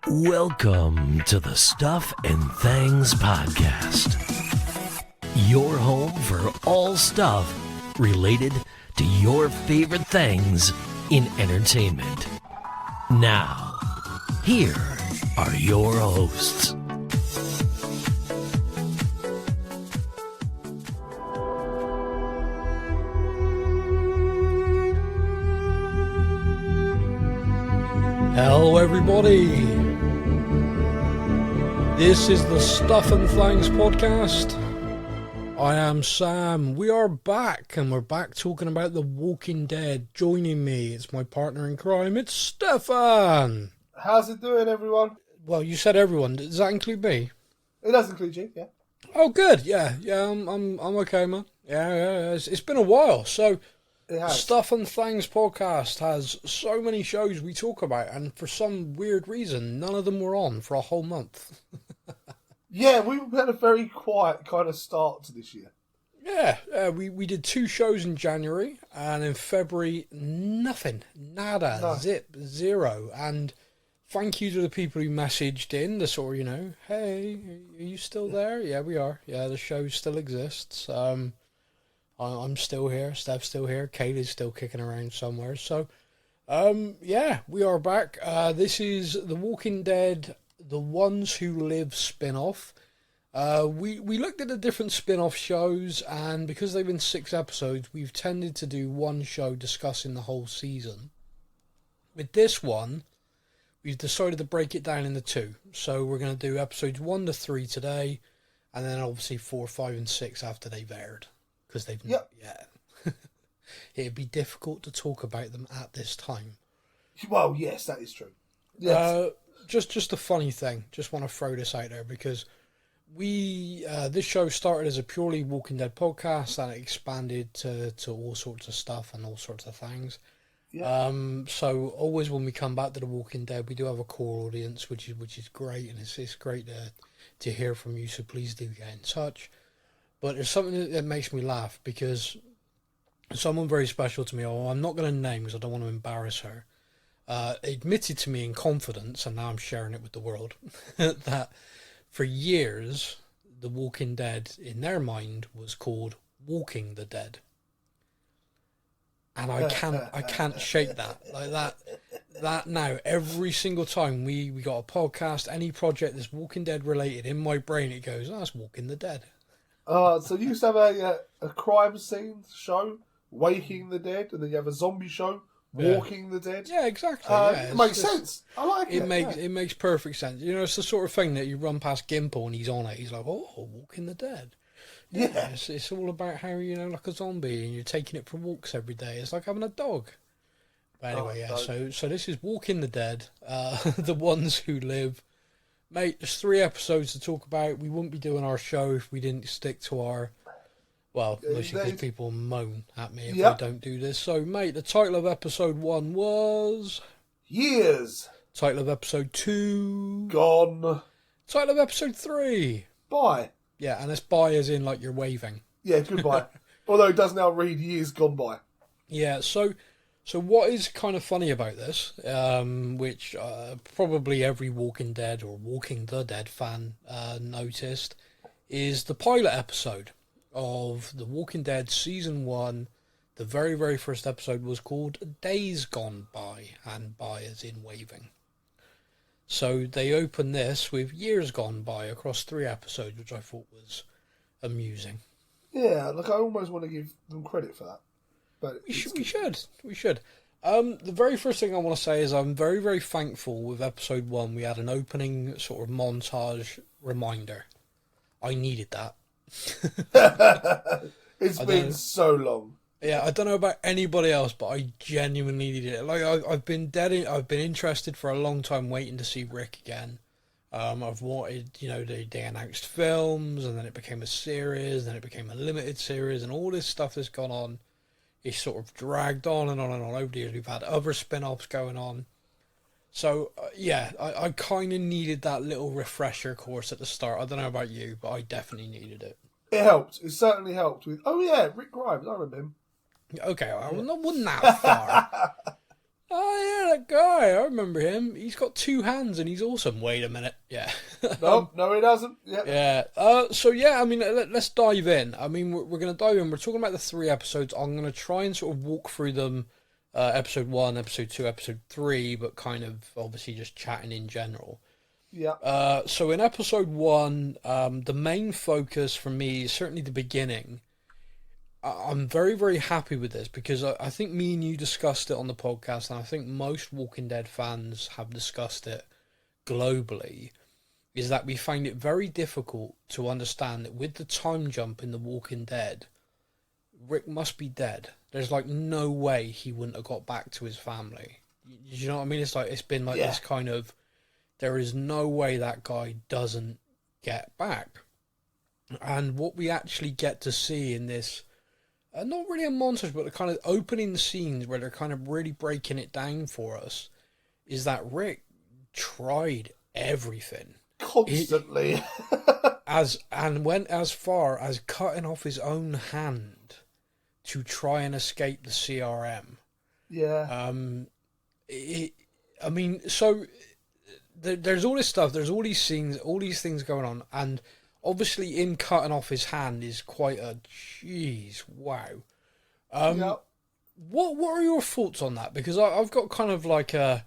Welcome to the Stuff and Things Podcast. Your home for all stuff related to your favorite things in entertainment. Now, here are your hosts. Hello everybody, this is the Stuff and Things Podcast. I am Sam. We are back, and we're back talking about The Walking Dead. Joining me, it's my partner in crime, it's Stefan. How's it doing, everyone? Well, you said everyone, does that include me? It does include you, yeah. Oh good, yeah, I'm okay, man. Yeah, it's been a while, so... Stuff and Things Podcast has so many shows we talk about, and for some weird reason, none of them were on for a whole month. Yeah, we had a very quiet kind of start to this year. Yeah, we did 2 shows in January, and in February, nothing. Nada. No. Zip. Zero. And thank you to the people who messaged in, the sort of, hey, are you still there? Yeah, we are. Yeah, the show still exists. I'm still here, Steph's still here, Kate is still kicking around somewhere. So, yeah, we are back. This is The Walking Dead The Ones Who Live spin-off. We looked at the different spin-off shows, and because they've been 6 episodes, we've tended to do one show discussing the whole season. With this one, we've decided to break it down into 2. So we're going to do episodes 1 to 3 today, and then obviously 4, 5, and 6 after they've aired. Because they've not yet. It'd be difficult to talk about them at this time. Well, yes, that is true. Yes. Just a funny thing. Just want to throw this out there because this show started as a purely Walking Dead podcast and it expanded to all sorts of stuff and all sorts of things. Yeah. So always when we come back to The Walking Dead, we do have a core audience, which is great, and it's great to hear from you. So please do get in touch. But there's something that makes me laugh because someone very special to me, I'm not going to name because I don't want to embarrass her, admitted to me in confidence, and now I'm sharing it with the world, that for years, The Walking Dead, in their mind, was called Walking the Dead. And I can't shake that. Like that now, every single time we got a podcast, any project that's Walking Dead related, in my brain it goes, that's Walking the Dead. So you used to have a crime scene show, Waking the Dead, and then you have a zombie show, Walking the Dead. Yeah, exactly. It makes sense. I like it. It makes perfect sense. It's the sort of thing that you run past Gimple and he's on it. He's like, oh, Walking the Dead. Yeah. It's all about how, like a zombie and you're taking it for walks every day. It's like having a dog. But anyway, so this is Walking the Dead, The Ones Who Live. Mate, there's 3 episodes to talk about. We wouldn't be doing our show if we didn't stick to our... Well, mostly because people moan at me if we don't do this. So, mate, the title of episode 1 was... Years. Title of episode 2... Gone. Title of episode 3... Bye. Yeah, and it's bye as in, like, you're waving. Yeah, goodbye. Although it does now read years gone by. Yeah, so what is kind of funny about this, which probably every Walking Dead or Walking the Dead fan noticed, is the pilot episode of The Walking Dead Season 1. The very, very first episode was called Days Gone By, and by as in waving. So they opened this with Years Gone By across 3 episodes, which I thought was amusing. Yeah, look, I almost want to give them credit for that. But we should. The very first thing I want to say is I'm very, very thankful with episode 1. We had an opening sort of montage reminder. I needed that. It's been so long. Yeah, I don't know about anybody else, but I genuinely needed it. Like I've been interested for a long time, waiting to see Rick again. I've wanted, they announced films, and then it became a series, then it became a limited series, and all this stuff that's gone on. It's sort of dragged on and on and on over the years. We've had other spin-offs going on. So, I kind of needed that little refresher course at the start. I don't know about you, but I definitely needed it. It helped. It certainly helped with... Oh, yeah, Rick Grimes. I remember him. Okay, I wasn't that far. that guy. I remember him. He's got 2 hands and he's awesome. Wait a minute. Yeah. No, he doesn't. Yeah. Yeah. So yeah, I mean, let's dive in. I mean, we're going to dive in. We're talking about the 3 episodes. I'm going to try and sort of walk through them, episode 1, episode 2, episode 3, but kind of obviously just chatting in general. Yeah. So in episode 1, the main focus for me is certainly the beginning. I'm very, very happy with this because I think me and you discussed it on the podcast, and I think most Walking Dead fans have discussed it globally, is that we find it very difficult to understand that with the time jump in The Walking Dead, Rick must be dead. There's like no way he wouldn't have got back to his family. You know what I mean? It's like, it's been like this kind of, there is no way that guy doesn't get back. And what we actually get to see in this, not really a montage, but the kind of opening scenes where they're kind of really breaking it down for us, is that Rick tried everything. Constantly. Went as far as cutting off his own hand to try and escape the CRM. Yeah. I mean, so there's all this stuff, there's all these scenes, all these things going on, and obviously in cutting off his hand is quite a jeez, wow. What are your thoughts on that? Because I've got kind of like a,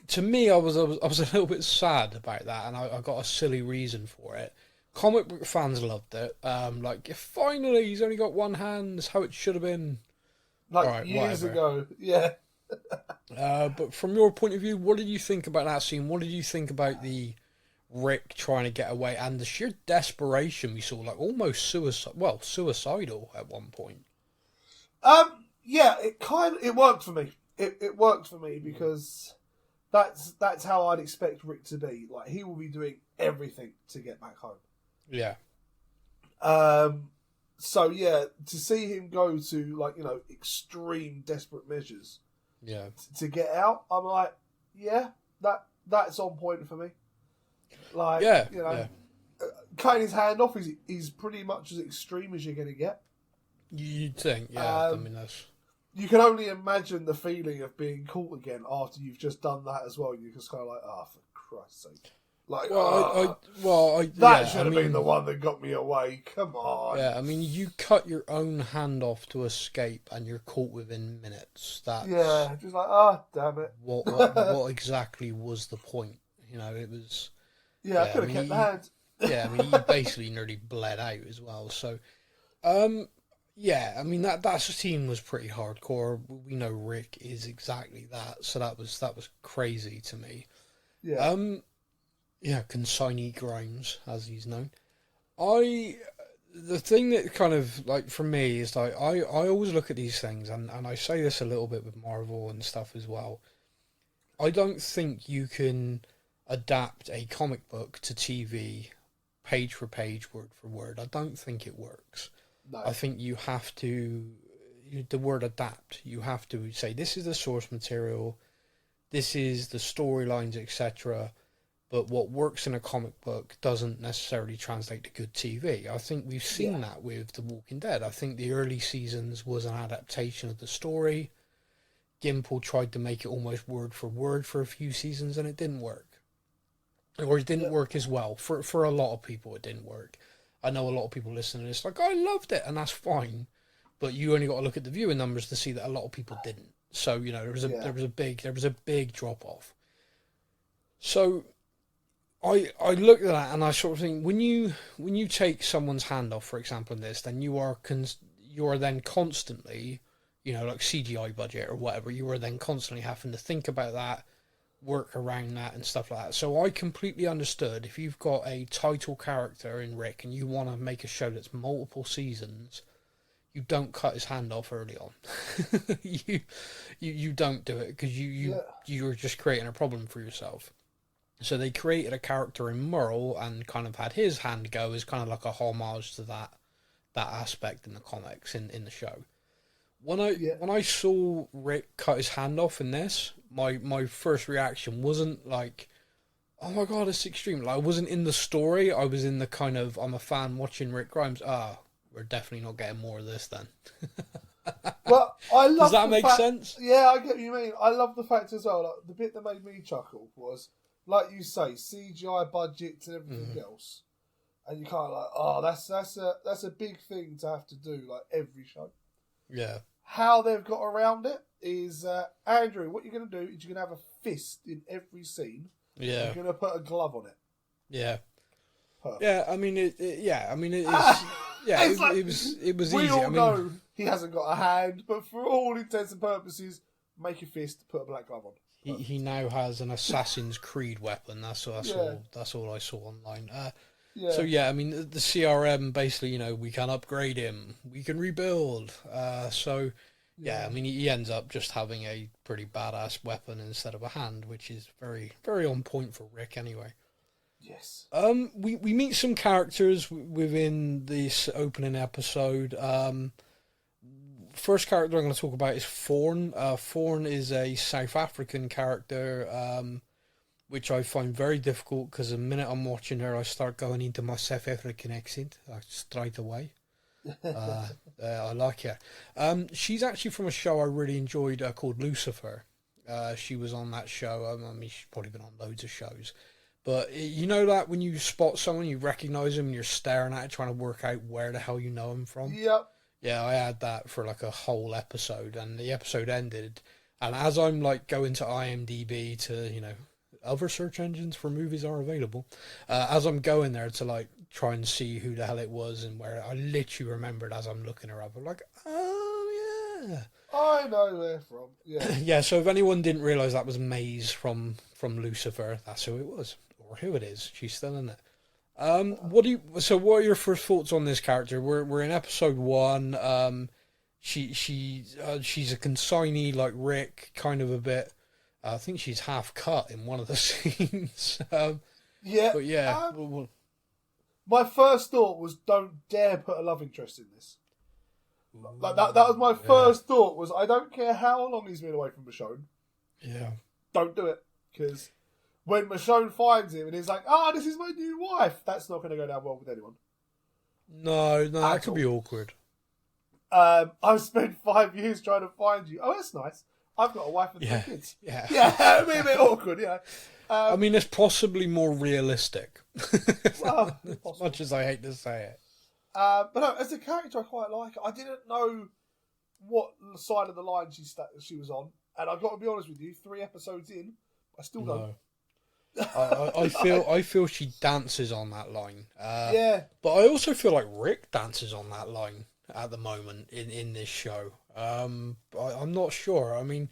to me, I was a little bit sad about that, and I got a silly reason for it. Comic book fans loved it. Like, finally, he's only got 1 hand. That's how it should have been. Like right, years whatever. ago. Yeah. But from your point of view, what did you think about that scene? What did you think about the Rick trying to get away and the sheer desperation we saw, like almost suicidal at one point? Yeah, it worked for me. It worked for me because that's how I'd expect Rick to be. Like, he will be doing everything to get back home. Yeah. So yeah, to see him go to, like, you know, extreme desperate measures, yeah, to get out, I'm like, yeah, that's on point for me. Like, yeah, you know, yeah. Cutting his hand off is pretty much as extreme as you're going to get. You'd think, yeah. I mean, that's. You can only imagine the feeling of being caught again after you've just done that as well. You're just kind of like, oh, for Christ's sake. Like, that should have been the one that got me away. Come on. Yeah, I mean, you cut your own hand off to escape, and you're caught within minutes. That's just like, oh, damn it. What exactly was the point? You know, it was. Yeah, I could have kept the hand. Yeah, I mean, he basically nearly bled out as well. So, yeah, I mean that scene was pretty hardcore. We know Rick is exactly that, so that was crazy to me. Yeah. Yeah, Consignee Grimes, as he's known. The thing that kind of, like, for me is, like, I always look at these things, and I say this a little bit with Marvel and stuff as well. I don't think you can adapt a comic book to TV page for page, word for word. I don't think it works. No. I think you have to, the word adapt, you have to say, this is the source material, this is the storylines, etc., but what works in a comic book doesn't necessarily translate to good TV. I think we've seen that with The Walking Dead. I think the early seasons was an adaptation of the story. Gimple tried to make it almost word for word for a few seasons, and it didn't work. Or it didn't work as well. For a lot of people, it didn't work. I know a lot of people listening, it's like, I loved it, and that's fine. But you only got to look at the viewing numbers to see that a lot of people didn't. So, you know, there was a big drop off. So I looked at that and I sort of think, when you take someone's hand off, for example, in this, then you are then constantly, you know, like CGI budget or whatever, you are then constantly having to think about that, work around that and stuff like that. So I completely understood, if you've got a title character in Rick and you want to make a show that's multiple seasons, you don't cut his hand off early on. you don't do it, because you're just creating a problem for yourself. So they created a character in Merle and kind of had his hand go as kind of like a homage to that aspect in the comics, in the show. When I saw Rick cut his hand off in this, my first reaction wasn't like, oh my god, it's extreme. Like, I wasn't in the story. I was in the kind of, I'm a fan watching Rick Grimes. We're definitely not getting more of this then. But I love. Does that make sense? Yeah, I get what you mean. I love the fact as well. Like, the bit that made me chuckle was, like you say, CGI budgets and everything else, and you kind of like, oh, that's a big thing to have to do, like every show. Yeah. How they've got around it is, Andrew, what you're going to do is you're going to have a fist in every scene. Yeah. You're going to put a glove on it. Yeah. Perfect. Yeah, I mean, it is. Yeah, it was we easy. all know he hasn't got a hand, but for all intents and purposes, make a fist, put a black glove on. He now has an Assassin's Creed weapon. That's all I saw online. So yeah, I mean the CRM basically, we can upgrade him, we can rebuild. So yeah, I mean he ends up just having a pretty badass weapon instead of a hand, which is very, very on point for Rick anyway. Yes. We meet some characters within this opening episode. First character I'm going to talk about is Thorn. Thorn is a South African character, which I find very difficult because the minute I'm watching her, I start going into my South African accent straight away. I like her. She's actually from a show I really enjoyed called Lucifer. She was on that show. I mean, she's probably been on loads of shows. But you know that when you spot someone, you recognise them and you're staring at it, trying to work out where the hell you know them from? Yep. Yeah, I had that for like a whole episode, and the episode ended. And as I'm like going to IMDb to, other search engines for movies are available, as I'm going there to like try and see who the hell it was and where, I literally remembered as I'm looking her up. I'm like, oh yeah. I know where from. Yeah. Yeah, so if anyone didn't realise that was Maze from Lucifer, that's who it was. Or who it is. She's still in it. What are your first thoughts on this character? We're in episode 1. She's a consignee like Rick, kind of a bit. I think she's half cut in one of the scenes. Yeah. But yeah. My first thought was, don't dare put a love interest in this. Like that was my first thought. Was I don't care how long he's been away from Michonne. Yeah. Don't do it, because when Michonne finds him and he's like, this is my new wife, that's not going to go down well with anyone. No, that could be awkward. I've spent 5 years trying to find you. Oh, that's nice. I've got a wife and 2 kids. Yeah. Yeah, it'd be a bit awkward, yeah. I mean, it's possibly more realistic. Well, as much as I hate to say it. But no, as a character, I quite like her. I didn't know what side of the line she was on, and I've got to be honest with you, 3 episodes in, I still don't. I feel she dances on that line. Yeah. But I also feel like Rick dances on that line at the moment in this show. I'm not sure. I mean,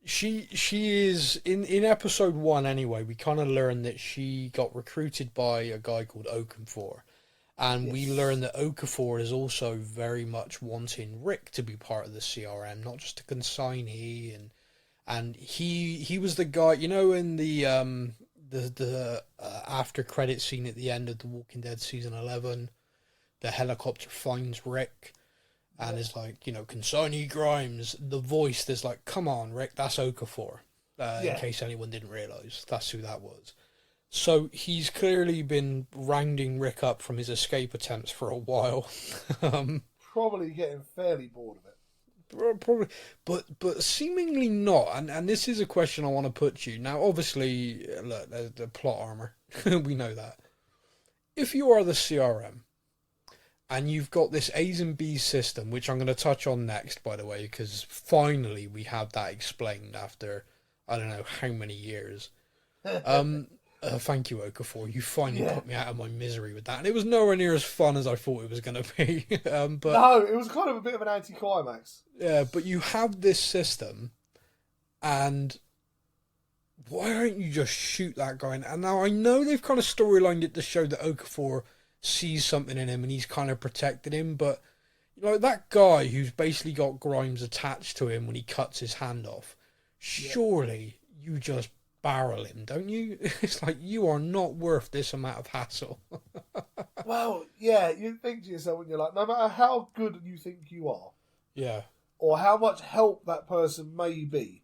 she is in episode 1 anyway. We kind of learn that she got recruited by a guy called Okafor. And we learn that Okafor is also very much wanting Rick to be part of the CRM, not just a consignee. And he was the guy, in the after credit scene at the end of The Walking Dead season 11, the helicopter finds Rick and is like, consignee Grimes. The voice, there's like, come on, Rick, that's Okafor. In case anyone didn't realise, that's who that was. So he's clearly been rounding Rick up from his escape attempts for a while. Probably getting fairly bored of it. Probably, but seemingly not. And this is a question I want to put to you. Now, obviously, look, the plot armor. We know that. If you are the CRM, and you've got this A's and B's system, which I'm going to touch on next, by the way, because finally we have that explained after, I don't know how many years. Thank you, Okafor. You finally put me out of my misery with that. And it was nowhere near as fun as I thought it was going to be. But no, it was kind of a bit of an anticlimax. Yeah, but you have this system, and why don't you just shoot that guy? And now I know they've kind of storylined it to show that Okafor sees something in him and he's kind of protected him, but that guy who's basically got Grimes attached to him when he cuts his hand off, surely you just barrel him, don't you? It's like, you are not worth this amount of hassle. Well, yeah, you think to yourself when you're like, no matter how good you think you are, or how much help that person may be,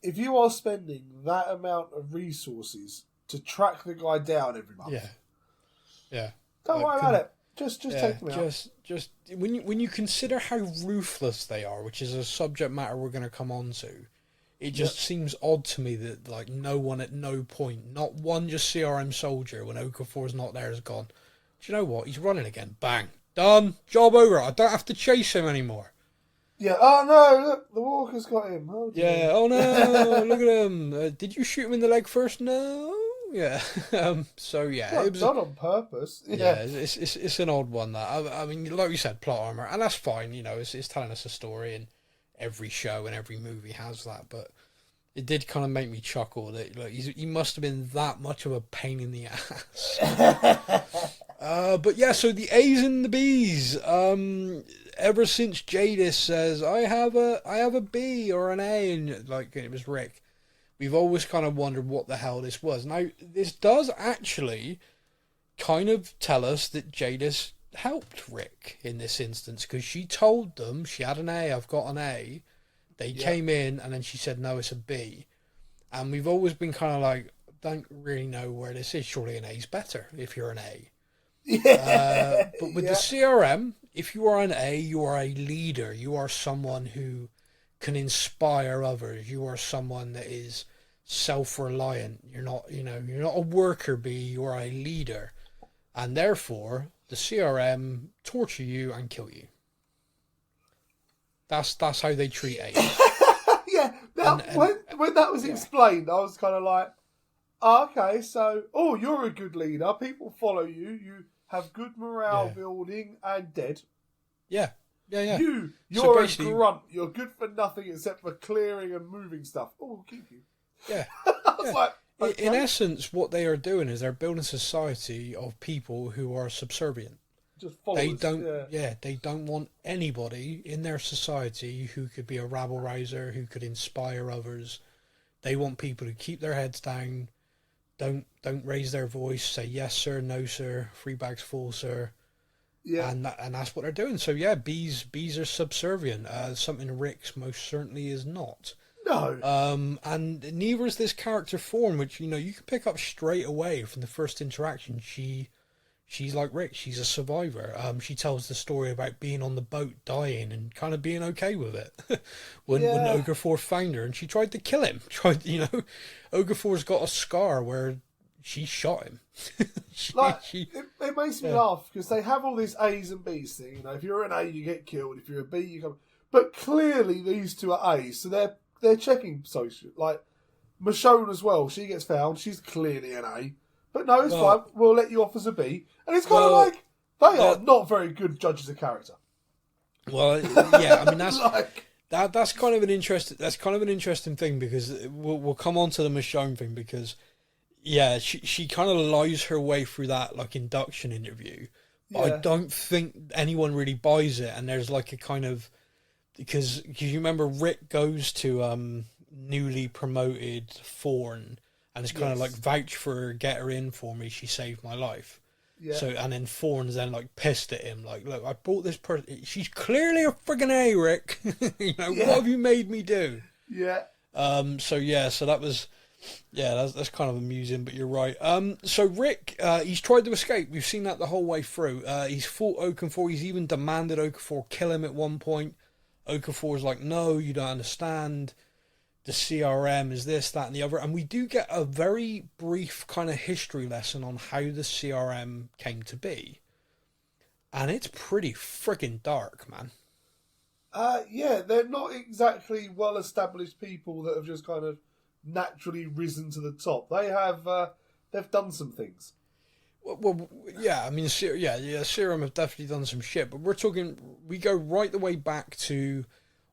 if you are spending that amount of resources to track the guy down every month, don't worry about it. Just take them out. Just when you consider how ruthless they are, which is a subject matter we're going to come on to, it just seems odd to me that like no one at no point, not one just CRM soldier when Okafor's not there has gone, do you know what? He's running again. Bang. Done. Job over. I don't have to chase him anymore. Yeah. Oh no! Look, the walker's got him. Oh, yeah. Oh no! Look at him. Did you shoot him in the leg first? No. Yeah. So yeah, it was done on purpose. Yeah. It's an odd one that I mean, like you said, plot armor, and that's fine. You know, it's telling us a story, and every show and every movie has that. But it did kind of make me chuckle that like he must have been that much of a pain in the ass. But yeah, so the A's and the B's. Ever since Jadis says I have a B or an A, and like it was Rick, we've always kind of wondered what the hell this was. Now this does actually kind of tell us that Jadis helped Rick in this instance, because she told them she had an A. I've got an A. They came in and then she said no, it's a B, and we've always been kind of like, don't really know where this is. Surely an A's better if you're an A. But with the CRM, if you are an A, you are a leader. You are someone who can inspire others. You are someone that is self-reliant. You're not a worker bee. You are a leader, and therefore the CRM torture you and kill you. That's how they treat A's. Yeah. Now, when that was explained, I was kind of like, oh, okay, so you're a good leader. People follow you. You have good morale building and dead. Yeah. You're a grunt. You're good for nothing except for clearing and moving stuff. Oh, we'll keep you. Yeah. I was like, okay. In essence, what they are doing is they're building a society of people who are subservient. Just followers. They don't want anybody in their society who could be a rabble rouser, who could inspire others. They want people who keep their heads down, don't raise their voice, say yes sir, no sir, 3 bags full sir. Yeah. And that's what they're doing. So yeah, bees are subservient. Something Rick's most certainly is not. No. And neither is this character form, which you can pick up straight away from the first interaction. She's like Rick. She's a survivor. She tells the story about being on the boat, dying, and kind of being okay with it. when Okafor found her, and she tried to kill him. Okafor's got a scar where she shot him. It makes me laugh because they have all this A's and B's thing. If you're an A, you get killed. If you're a B, you come. But clearly, these two are A's, so they're checking social. Like Michonne as well. She gets found. She's clearly an A. But no, it's fine. We'll let you off as a B. And it's kind of like, they are not very good judges of character. Well, yeah, I mean, that's kind of an interesting thing, because we'll come on to the Michonne thing, because, yeah, she kind of lies her way through that, like, induction interview. But I don't think anyone really buys it, and there's, like, a kind of... Because you remember Rick goes to newly promoted Thorne, and it's kind of like, vouch for her, get her in for me, she saved my life. Yeah. So, and then Thorne's then like pissed at him, like, look, I brought this person, she's clearly a friggin' A, Rick. What have you made me do? Yeah. So that was, that's kind of amusing, but you're right. So Rick, he's tried to escape. We've seen that the whole way through. He's fought Okafor. He's even demanded Okafor kill him at one point. Okafor's like, no, you don't understand. The CRM is this, that, and the other. And we do get a very brief kind of history lesson on how the CRM came to be. And it's pretty friggin' dark, man. They're not exactly well-established people that have just kind of naturally risen to the top. They have, they've done some things. Well, yeah, I mean, Serum have definitely done some shit, but we go right the way back to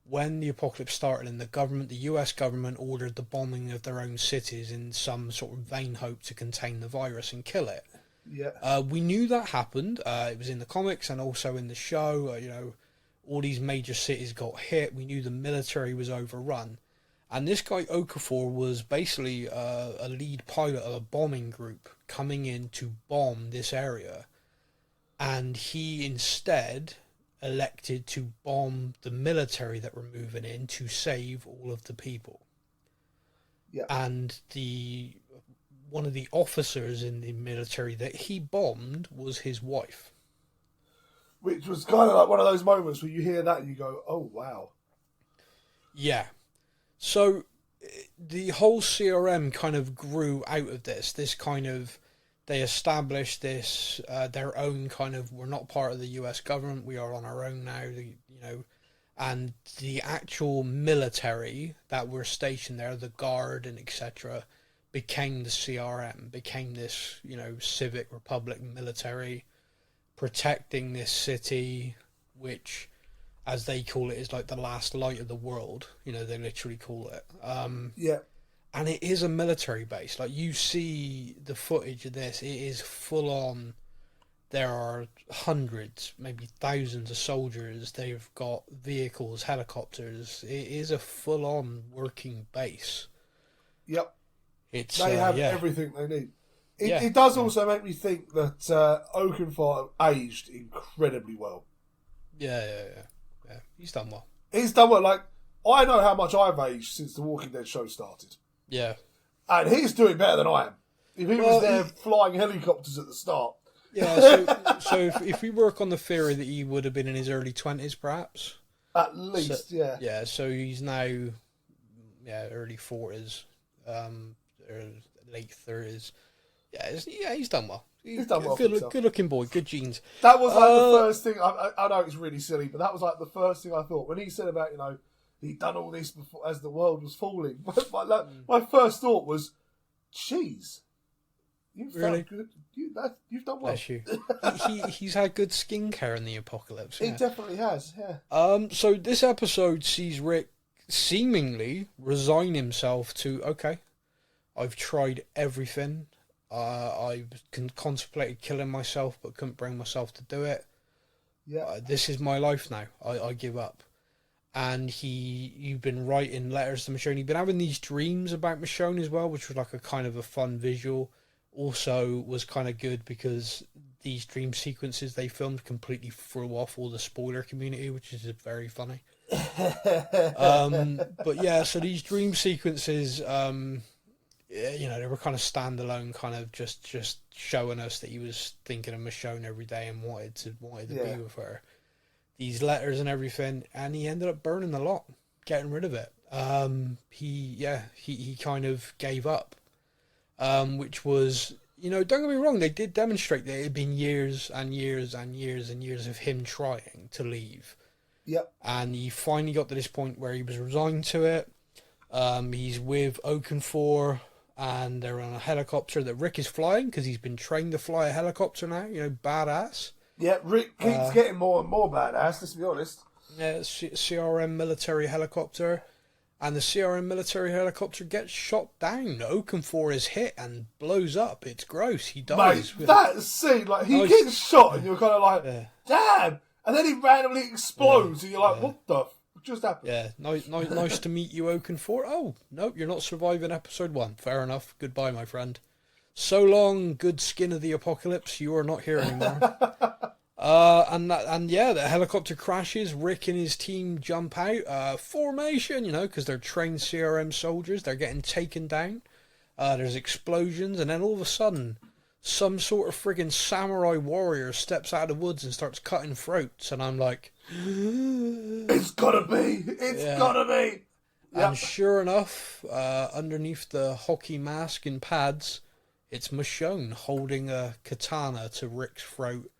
when the apocalypse started, and the US government ordered the bombing of their own cities in some sort of vain hope to contain the virus and kill it. Yeah. We knew that happened. It was in the comics and also in the show. All these major cities got hit. We knew the military was overrun. And this guy Okafor was basically a lead pilot of a bombing group coming in to bomb this area. And he instead elected to bomb the military that were moving in to save all of the people. Yeah. And one of the officers in the military that he bombed was his wife. which was kind of like one of those moments where you hear that and you go, oh, wow. Yeah. So the whole CRM kind of grew out of this kind of, they established this, their own kind of, we're not part of the US government, we are on our own now, and the actual military that were stationed there, the Guard and etc., became the CRM, became this, civic republic military protecting this city, which, as they call it, is like the last light of the world. They literally call it. Yeah. And it is a military base. Like, you see the footage of this, it is full on. There are hundreds, maybe thousands of soldiers. They've got vehicles, helicopters. It is a full-on working base. Yep. They have everything they need. It does also make me think that Oakenfold aged incredibly well. Yeah. He's done well. He's done well. Like, I know how much I've aged since the Walking Dead show started. Yeah. And he's doing better than I am. If he was there flying helicopters at the start. Yeah, so if we work on the theory that he would have been in his early 20s, perhaps. At least, yeah. Yeah, so he's now, early 40s, or late 30s. Yeah, he's done well. He's done well. Good looking boy, good genes. That was like the first thing. I know it's really silly, but that was like the first thing I thought when he said about he'd done all this before as the world was falling. My first thought was, "Jeez, you've done well." Bless you. He's had good skincare in the apocalypse. Yeah. He definitely has. Yeah. So this episode sees Rick seemingly resign himself to, okay, I've tried everything. I contemplated killing myself, but couldn't bring myself to do it. Yeah. This is my life now. I give up. And you've been writing letters to Michonne. You've been having these dreams about Michonne as well, which was like a kind of a fun visual. Also was kind of good because these dream sequences they filmed completely threw off all the spoiler community, which is very funny. But yeah, so these dream sequences, they were kind of standalone, kind of just showing us that he was thinking of Michonne every day and wanted to be with her. These letters and everything, and he ended up burning the lot, getting rid of it. He kind of gave up, which was, don't get me wrong, they did demonstrate that it had been years and years and years and years of him trying to leave. Yep. And he finally got to this point where he was resigned to it. He's with Oakenfold, and they're on a helicopter that Rick is flying because he's been trained to fly a helicopter now. Badass. Yeah, Rick keeps getting more and more badass, let's be honest. Yeah, CRM military helicopter. And the CRM military helicopter gets shot down. Oakenfold is hit and blows up. It's gross. He dies. Mate, that scene, like, he gets shot and you're kind of like, damn! And then he randomly explodes and you're like, what the just happened? Yeah, nice to meet you, Oakenfold. Oh, no, you're not surviving episode 1. Fair enough. Goodbye, my friend. So long, good skin of the apocalypse. You are not here anymore. The helicopter crashes. Rick and his team jump out. Formation, because they're trained CRM soldiers. They're getting taken down. There's explosions, and then all of a sudden, some sort of friggin' samurai warrior steps out of the woods and starts cutting throats, and I'm like, it's gotta be. It's gotta be. Yep. And sure enough, underneath the hockey mask and pads, it's Michonne holding a katana to Rick's throat,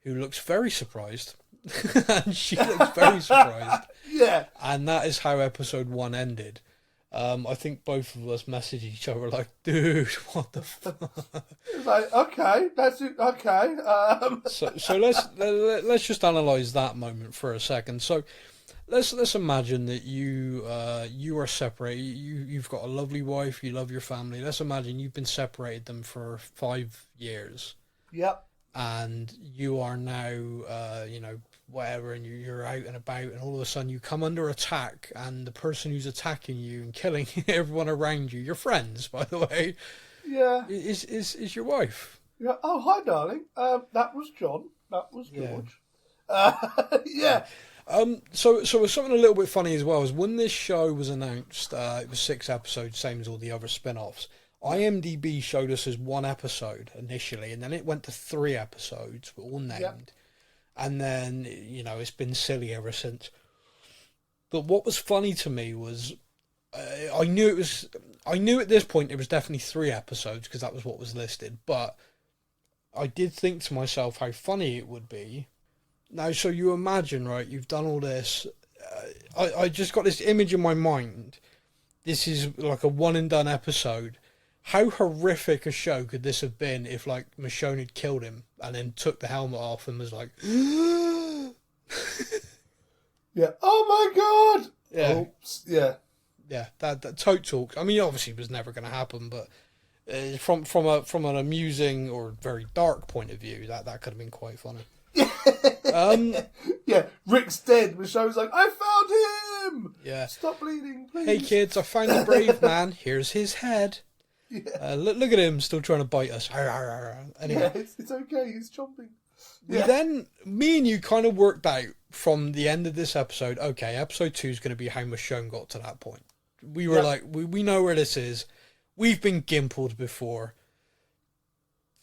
who looks very surprised. And she looks very surprised. Yeah. And that is how episode 1 ended. I think both of us messaged each other like, dude, what the fuck? It's like, okay, that's it, okay. So let's just analyse that moment for a second. So let's imagine that you are separated. You've got a lovely wife. You love your family. Let's imagine you've been separated them for 5 years. Yep. And you are now, whatever, and you're out and about, and all of a sudden you come under attack, and the person who's attacking you and killing everyone around you, your friends, by the way, is your wife. Yeah. Oh, hi, darling. That was John. That was George. Yeah. So something a little bit funny as well is when this show was announced, it was 6 episodes, same as all the other spin-offs. IMDb showed us as 1 episode initially, and then it went to 3 episodes, all named. Yep. And then, it's been silly ever since. But what was funny to me was, I knew at this point it was definitely 3 episodes because that was what was listed. But I did think to myself how funny it would be. Now, so you imagine, right, you've done all this. I just got this image in my mind. This is like a one and done episode. How horrific a show could this have been if, like, Michonne had killed him and then took the helmet off and was like, yeah, oh my god! Yeah. Oops. Yeah. Yeah, that tote talk. I mean, obviously, it was never going to happen, but from an amusing or very dark point of view, that could have been quite funny. Yeah, Rick's dead. Michonne's like, I found him! Yeah. Stop bleeding, please. Hey, kids, I found the brave man. Here's his head. Yeah. Look at him, still trying to bite us. Anyway. Yeah, it's okay, he's chomping. Then, me and you kind of worked out from the end of this episode, okay, episode 2 is going to be how Michonne got to that point. We were like, we know where this is. We've been gimpled before.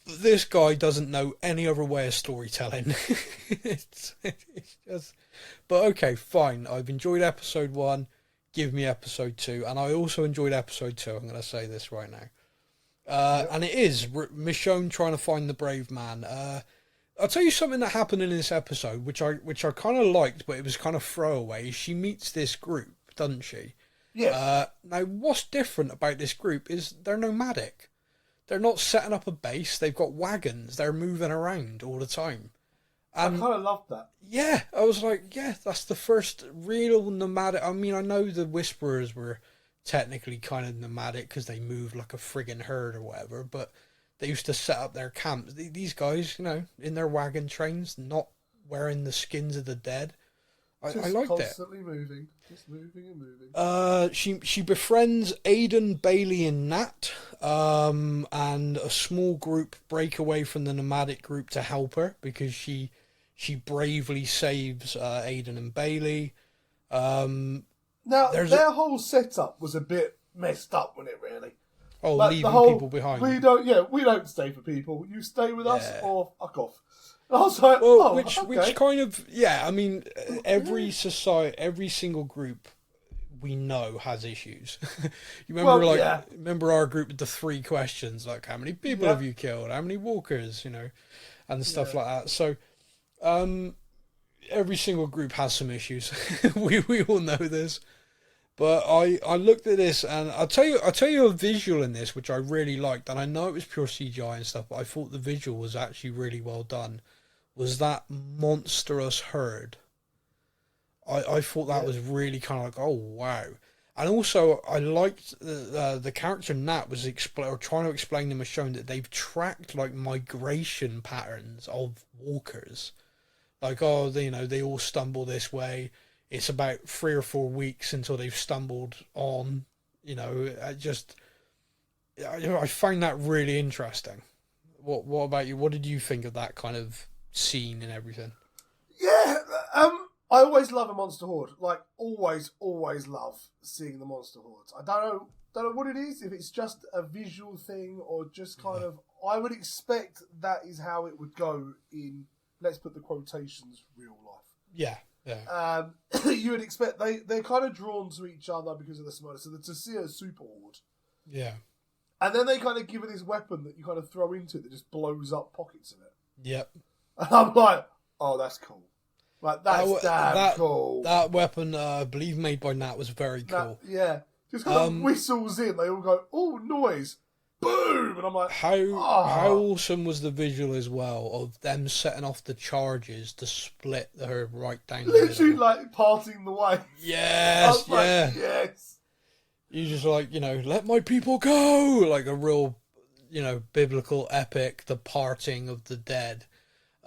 This guy doesn't know any other way of storytelling. it's just... But okay, fine. I've enjoyed episode 1. Give me episode 2. And I also enjoyed episode 2. I'm going to say this right now. And it is Michonne trying to find the brave man. I'll tell you something that happened in this episode, which I kind of liked, but it was kind of throwaway. She meets this group, doesn't she? Yes. Now, what's different about this group is they're nomadic. They're not setting up a base. They've got wagons. They're moving around all the time. I kind of loved that. Yeah, I was like, yeah, that's the first real nomadic. I mean, I know the Whisperers were technically kind of nomadic because they moved like a friggin' herd or whatever, but they used to set up their camps. These guys, in their wagon trains, not wearing the skins of the dead. I liked it. Constantly moving. Just moving and moving. She befriends Aiden, Bailey, and Nat, and a small group break away from the nomadic group to help her because she bravely saves Aiden and Bailey. Now their whole setup was a bit messed up, wasn't it? Really. Oh, like leaving people behind. We don't stay for people. You stay with us or fuck off. And I was like, which kind of I mean, every single group we know has issues. You remember remember our group with the 3 questions, like how many people have you killed, how many walkers, and stuff like that. So every single group has some issues. we all know this. But I looked at this and I'll tell you a visual in this which I really liked, and I know it was pure CGI and stuff, but I thought the visual was actually really well done. Was that monstrous herd? I thought that was really kind of like, oh wow. And also I liked the character Nat was trying to explain to Michonne that they've tracked like migration patterns of walkers. Like, they all stumble this way. It's about 3 or 4 weeks until they've stumbled on. I find that really interesting. What about you? What did you think of that kind of scene and everything? Yeah, I always love a monster horde. Like, always love seeing the monster hordes. I don't know what it is. If it's just a visual thing or just kind of, I would expect that is how it would go in. Let's put the quotations real life. Yeah. Yeah. You would expect they're kind of drawn to each other because of the smoke. So to see a super horde. Yeah. And then they kind of give it this weapon that you kind of throw into it that just blows up pockets of it. Yep. And I'm like, oh, that's cool. Like, that's cool. That weapon, I believe made by Nat, was very cool. Just kind of whistles in. They all go, oh, noise. Boom! And I'm like, how awesome was the visual as well of them setting off the charges to split her right down. Literally, like, parting the way. Yes, yes. You just like, let my people go! Like a real, biblical epic, the parting of the dead.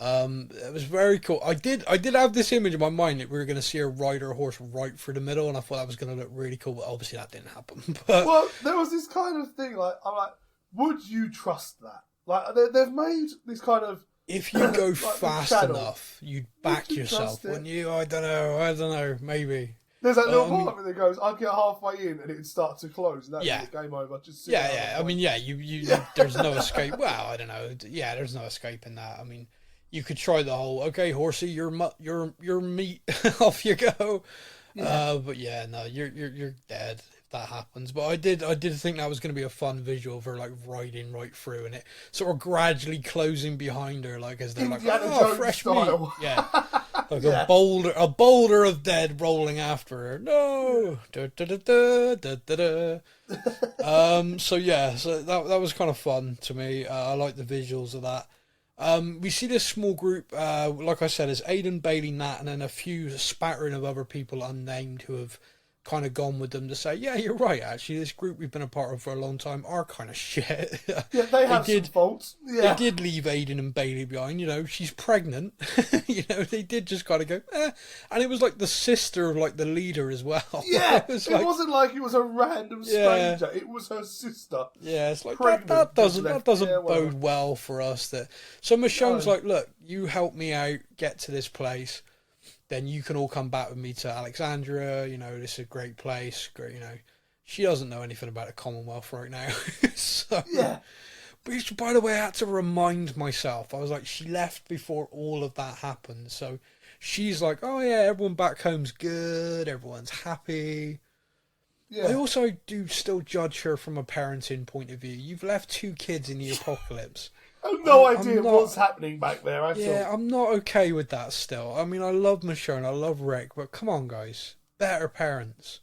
It was very cool. I did have this image in my mind that we were going to see her ride her horse right through the middle, and I thought that was going to look really cool, but obviously that didn't happen. But... Well, there was this kind of thing, like, I'm like, would you trust that? Like, they've made this kind of... If you go like fast enough, you'd back yourself, wouldn't you? I don't know, maybe. There's that little part where it goes, I'd get halfway in and it would start to close, and that's the game over. Just I mean, you there's no escape. Well, I don't know. Yeah, there's no escape in that. I mean, you could try the whole, okay, horsey, you're meat, off you go. Yeah. But yeah, no, you're dead if that happens. But I did think that was going to be a fun visual for like riding right through, and it sort of gradually closing behind her, like as they're like, oh, fresh style. Meat, yeah, like a boulder of dead rolling after her. No, da, da, da, da, da, da, da. So yeah, so that was kind of fun to me. I like the visuals of that. We see this small group, like I said, is Aidan, Bailey, Nat, and then a few spattering of other people unnamed who have kind of gone with them to say, yeah, you're right, actually, this group we've been a part of for a long time are kind of shit. Yeah, they have some faults. Yeah. They did leave Aidan and Bailey behind, she's pregnant. They did just kind of go, eh. And it was like the sister of like the leader as well. Yeah, it wasn't like it was a random stranger. It was her sister. Yeah, it's like that doesn't bode well for us. So Michonne's like, look, you help me out, get to this place. Then you can all come back with me to Alexandria. This is a great place. Great, she doesn't know anything about the Commonwealth right now. So, yeah. But by the way, I had to remind myself. I was like, she left before all of that happened. So she's like, oh yeah, everyone back home's good. Everyone's happy. Yeah. I also do still judge her from a parenting point of view. You've left 2 kids in the apocalypse. I have no idea what's happening back there at all. Yeah, I'm not okay with that still. I mean, I love Michonne, I love Rick, but come on, guys. Better parents.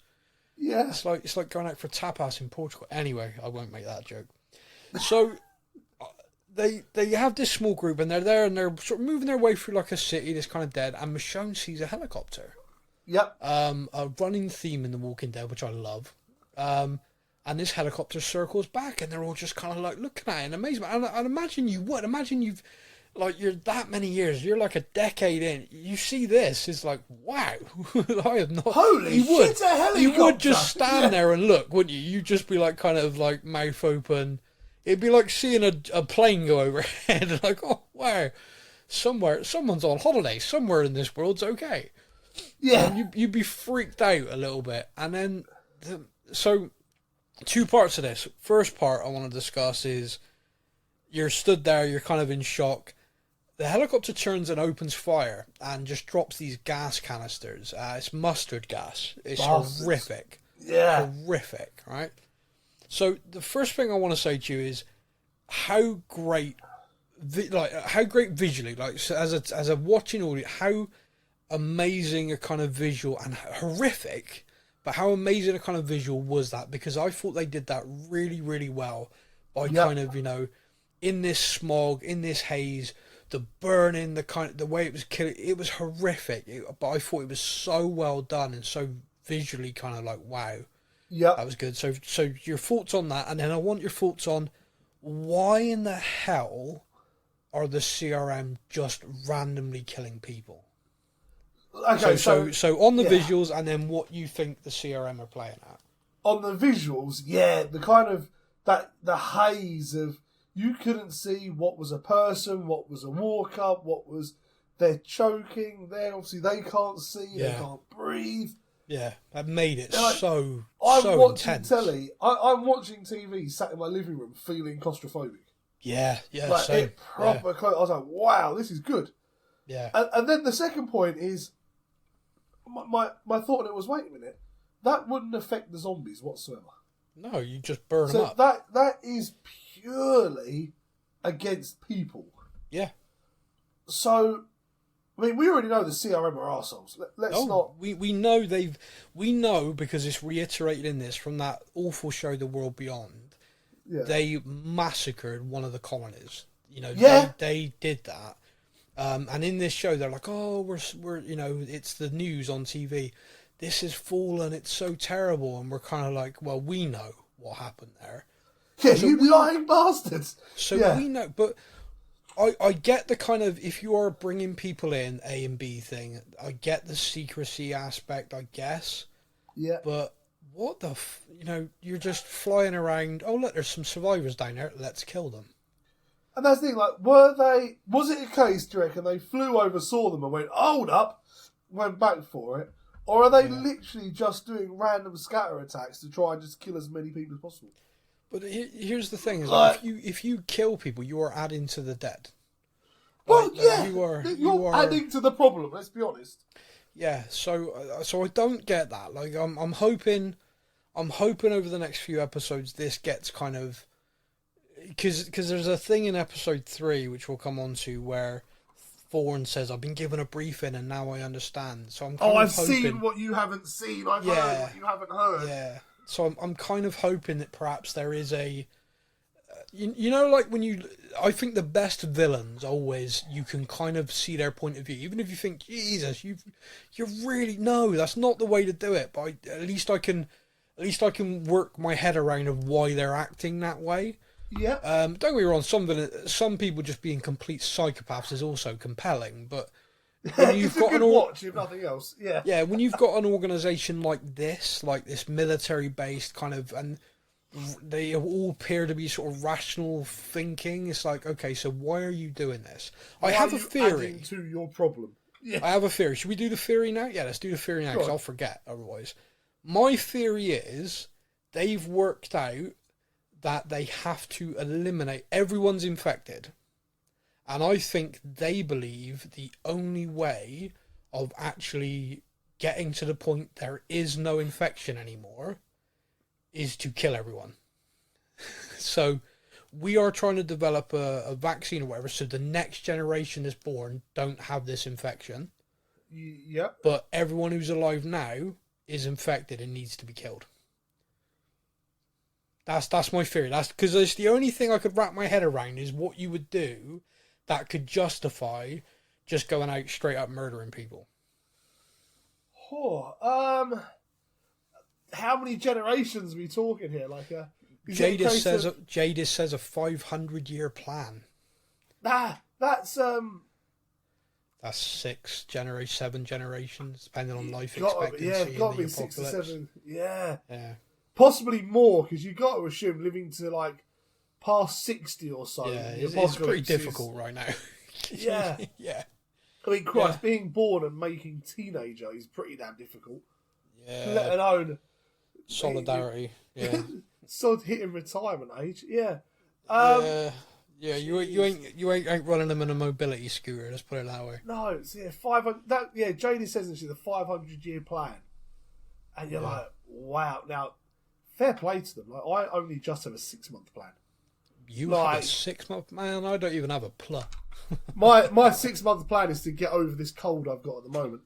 Yeah. It's like going out for tapas in Portugal. Anyway, I won't make that joke. So, they have this small group, and they're there, and they're sort of moving their way through like a city that's kind of dead, and Michonne sees a helicopter. Yep. A running theme in The Walking Dead, which I love. And this helicopter circles back, and they're all just kind of like looking at it in amazement. And I'd imagine you would. Imagine you're that many years, you're like a decade in. You see this, it's like, wow. I have not. Holy shit, a helicopter! You would just stand there and look, wouldn't you? You'd just be like, kind of like mouth open. It'd be like seeing a plane go overhead. Like, oh, wow. Someone's on holiday. Somewhere in this world's okay. Yeah. You'd be freaked out a little bit. And then, so 2 parts of this. First part I want to discuss is you're stood there, you're kind of in shock. The helicopter turns and opens fire and just drops these gas canisters. It's mustard gas. It's horrific. Yeah. Horrific, right? So the first thing I want to say to you is how great visually, like as a watching audience, how amazing a kind of visual and horrific. But how amazing a kind of visual was that? Because I thought they did that really, really well by kind of, in this smog, in this haze, the burning, the way it was killing. It was horrific. But I thought it was so well done and so visually kind of like, wow. Yeah. That was good. So your thoughts on that, and then I want your thoughts on why in the hell are the CRM just randomly killing people? Okay, so on the visuals, and then what you think the CRM are playing at. On the visuals, the kind of the haze of you couldn't see what was a person, what was a walk up, what was they're choking. They obviously they can't see, they can't breathe. Yeah, that made it so watching intense. telly. I'm watching TV, sat in my living room, feeling claustrophobic. Yeah, like same. It proper. Yeah. I was like, wow, this is good. Yeah, and then the second point is. My thought on it was, wait a minute, that wouldn't affect the zombies whatsoever. No, you just burn them up. So that is purely against people. Yeah. So, I mean, we already know the CRM are arseholes. Let's not. We know because it's reiterated in this from that awful show, The World Beyond. Yeah. They massacred one of the colonies. They did that. And in this show, they're like, oh, we're it's the news on TV. This is fallen. It's so terrible. And we're kind of like, well, we know what happened there. Yeah, so you lying bastards. So we know. But I get the kind of, if you are bringing people in, A and B thing, I get the secrecy aspect, I guess. Yeah. But what the, you're just flying around. Oh, look, there's some survivors down there. Let's kill them. And that's the thing, like, was it a case, do you reckon, they flew over, saw them and went, hold up, went back for it? Or are they literally just doing random scatter attacks to try and just kill as many people as possible? But here's the thing, is like, if you kill people, you are adding to the dead. Well, you're adding to the problem. Let's be honest. Yeah, so I don't get that. Like, I'm hoping over the next few episodes this gets kind of, because there's a thing in episode 3 which we'll come on to where Thorne says, "I've been given a briefing and now I understand." So I'm I've seen what you haven't seen. I've heard what you haven't heard. Yeah. So I'm kind of hoping that perhaps there is a, you know, like I think the best villains always, you can kind of see their point of view, even if you think, Jesus, you're really, no, that's not the way to do it. But at least I can work my head around of why they're acting that way. Yeah. Don't get me wrong, some people just being complete psychopaths is also compelling, but when you've got watch, if nothing else. Yeah. Yeah, when you've got an organisation like this military based kind of, and they all appear to be sort of rational thinking, it's like, okay, so why are you doing this? I have a theory. Adding to your problem. Yeah. I have a theory. Should we do the theory now? Yeah, let's do the theory now, because I'll forget otherwise. My theory is they've worked out that they have to eliminate, everyone's infected. And I think they believe the only way of actually getting to the point there is no infection anymore is to kill everyone. So we are trying to develop a vaccine or whatever, so the next generation is born don't have this infection. Yep. But everyone who's alive now is infected and needs to be killed. That's my theory. That's because it's the only thing I could wrap my head around is what you would do that could justify just going out straight up murdering people. How many generations are we talking here? Like Jadis says a 500-year plan. That's 7 generations, depending on life expectancy. Yeah, got to be apocalypse. 6 or 7. Yeah. Possibly more, because you've got to assume living to like past 60 or so. Yeah, it's pretty difficult right now. Yeah. Yeah. I mean, Christ, being born and making teenager is pretty damn difficult. Yeah. Let alone solidarity. Yeah. So hitting retirement age. Yeah. Yeah, you ain't running them in a mobility scooter. Let's put it that way. No, it's 500. JD says it's the 500-year plan, and you're like, wow. Now, fair play to them. Like, I only just have a 6-month plan. You have a 6-month man? I don't even have a plug. my 6-month plan is to get over this cold I've got at the moment.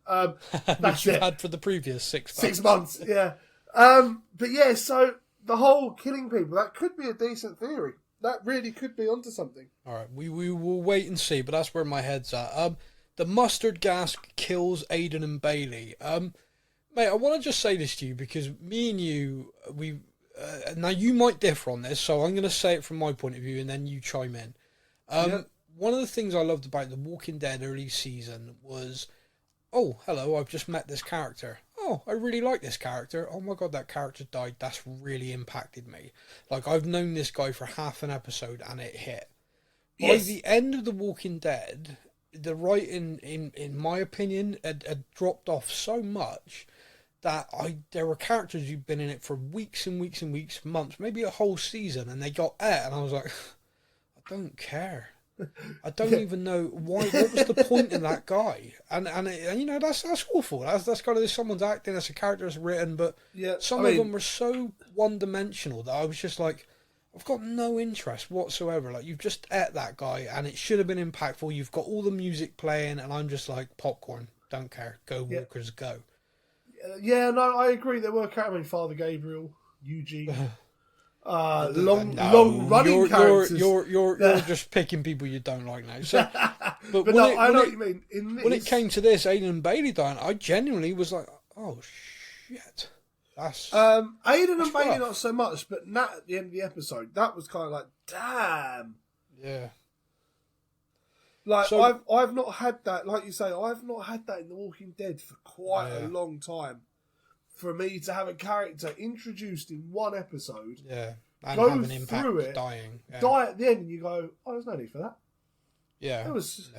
That's you've had for the previous 6 months. 6 months, yeah. But yeah, so the whole killing people, that could be a decent theory. That really could be onto something. All right, we will wait and see, but that's where my head's at. The mustard gas kills Aidan and Bailey. Mate, I want to just say this to you because me and you, now you might differ on this, so I'm going to say it from my point of view and then you chime in. One of the things I loved about The Walking Dead early season was, oh, hello, I've just met this character. Oh, I really like this character. Oh my God, that character died. That's really impacted me. Like, I've known this guy for half an episode and it hit. Yes. By the end of The Walking Dead, the writing, in my opinion, had dropped off so much that there were characters who'd been in it for weeks and weeks and weeks, months, maybe a whole season, and they got it, and I was like, I don't care. I don't even know why. What was the point in that guy? And you know, that's awful. That's kind of someone's acting. That's a character that's written, but some of them were so one-dimensional that I was just like, I've got no interest whatsoever. Like, you've just ate that guy, and it should have been impactful. You've got all the music playing, and I'm just like, popcorn. Don't care. Go Walkers, go. Yeah, no, I agree. There were characters. I mean, Father Gabriel, Eugene. Long running characters. You're just picking people you don't like now. So, but I know what you mean. When it came to this, Aidan and Bailey dying, I genuinely was like, oh shit. That's Aidan and Bailey not so much, but Nat at the end of the episode, that was kind of like, damn. Yeah. Like, so, I've not had that, like you say, I've not had that in The Walking Dead for quite a long time. For me to have a character introduced in one episode, and go have an impact through it, die at the end, and you go, oh, there's no need for that. Yeah. That was,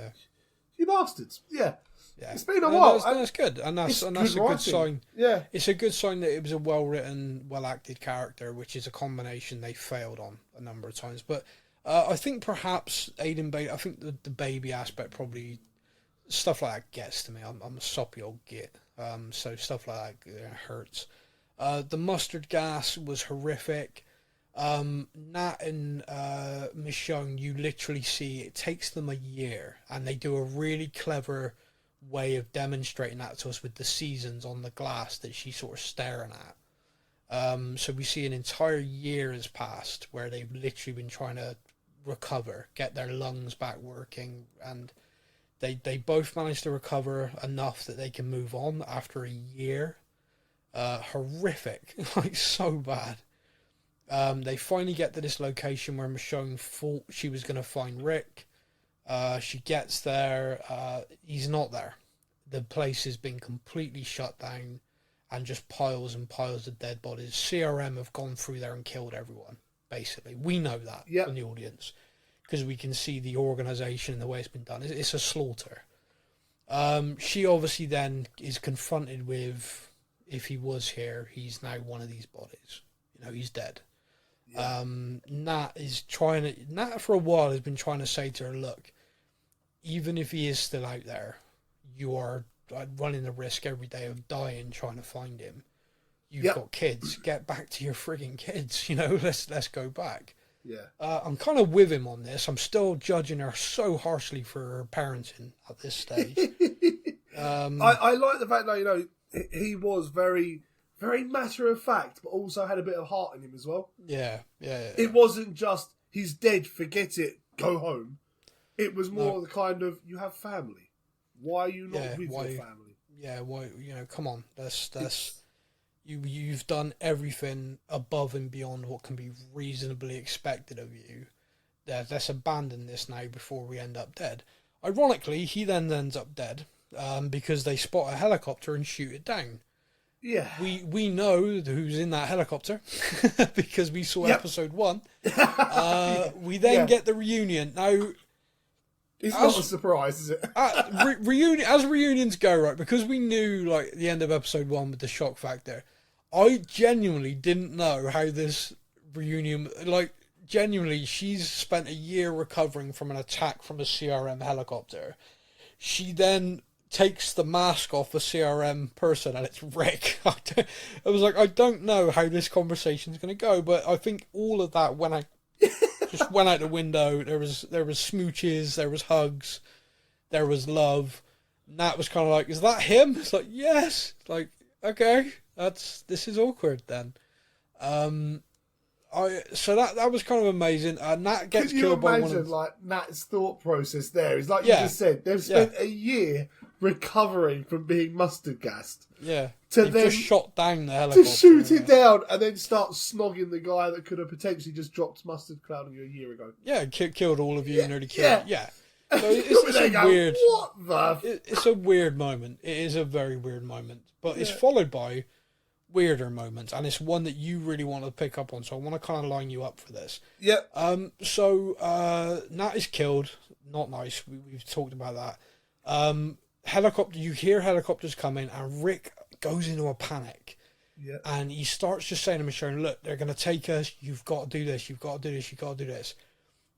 you bastards. Yeah. It's been a while. That's good, and that's a good sign. Yeah. It's a good sign that it was a well-written, well-acted character, which is a combination they failed on a number of times. But I think perhaps Aiden Bailey. I think the baby aspect probably stuff like that gets to me. I'm a soppy old git, so stuff like that hurts. The mustard gas was horrific. Nat and Michonne, you literally see it takes them a year, and they do a really clever way of demonstrating that to us with the seasons on the glass that she's sort of staring at. So we see an entire year has passed where they've literally been trying to recover, get their lungs back working, and they both managed to recover enough that they can move on after a year. Horrific, like so bad. They finally get to this location where Michonne thought she was going to find Rick. She gets there. He's not there. The place has been completely shut down and just piles and piles of dead bodies. CRM have gone through there and killed everyone, basically. We know that from the audience because we can see the organisation and the way it's been done. It's a slaughter. She obviously then is confronted with, if he was here, he's now one of these bodies. You know, he's dead. Yeah. Nat for a while has been trying to say to her, look, even if he is still out there, you are running the risk every day of dying trying to find him. You've got kids. Get back to your frigging kids. You know, let's go back. Yeah. I'm kind of with him on this. I'm still judging her so harshly for her parenting at this stage. I like the fact that, you know, he was very, very matter of fact, but also had a bit of heart in him as well. Yeah. It wasn't just, he's dead, forget it, go home. It was more the kind of, you have family. Why are you not with your family? Yeah, why, you know, come on. You've done everything above and beyond what can be reasonably expected of you. Let's abandon this now before we end up dead. Ironically, he then ends up dead because they spot a helicopter and shoot it down. Yeah. We know who's in that helicopter because we saw episode 1. We then get the reunion. Now, it's not a surprise, is it? Reunions go, right, because we knew like the end of episode 1 with the shock factor, I genuinely didn't know how this reunion, like, genuinely, she's spent a year recovering from an attack from a CRM helicopter. She then takes the mask off a CRM person and it's Rick. I was like, I don't know how this conversation's going to go, but I think all of that just went out the window. There was smooches, there was hugs, there was love. Nat was kind of like, is that him? It's like, yes. It's like, okay, this is awkward then. So that was kind of amazing. Nat gets killed by one of... Can you imagine, like, Nat's thought process there? It's like you just said, they've spent a year recovering from being mustard gassed. Yeah. They've just shot down the helicopter. To shoot it down and then start snogging the guy that could have potentially just dropped mustard cloud on you a year ago. Yeah, killed all of you, nearly killed. Yeah. So it's a weird... What the... It's a weird moment. It is a very weird moment. But it's followed by weirder moments, and it's one that you really want to pick up on, so I want to kind of line you up for this. Yep. So Nat is killed. Not nice. We've talked about that. Helicopter. You hear helicopters coming, and Rick goes into a panic. Yeah. And he starts just saying to Michonne, "Look, they're going to take us. You've got to do this. You've got to do this. You've got to do this."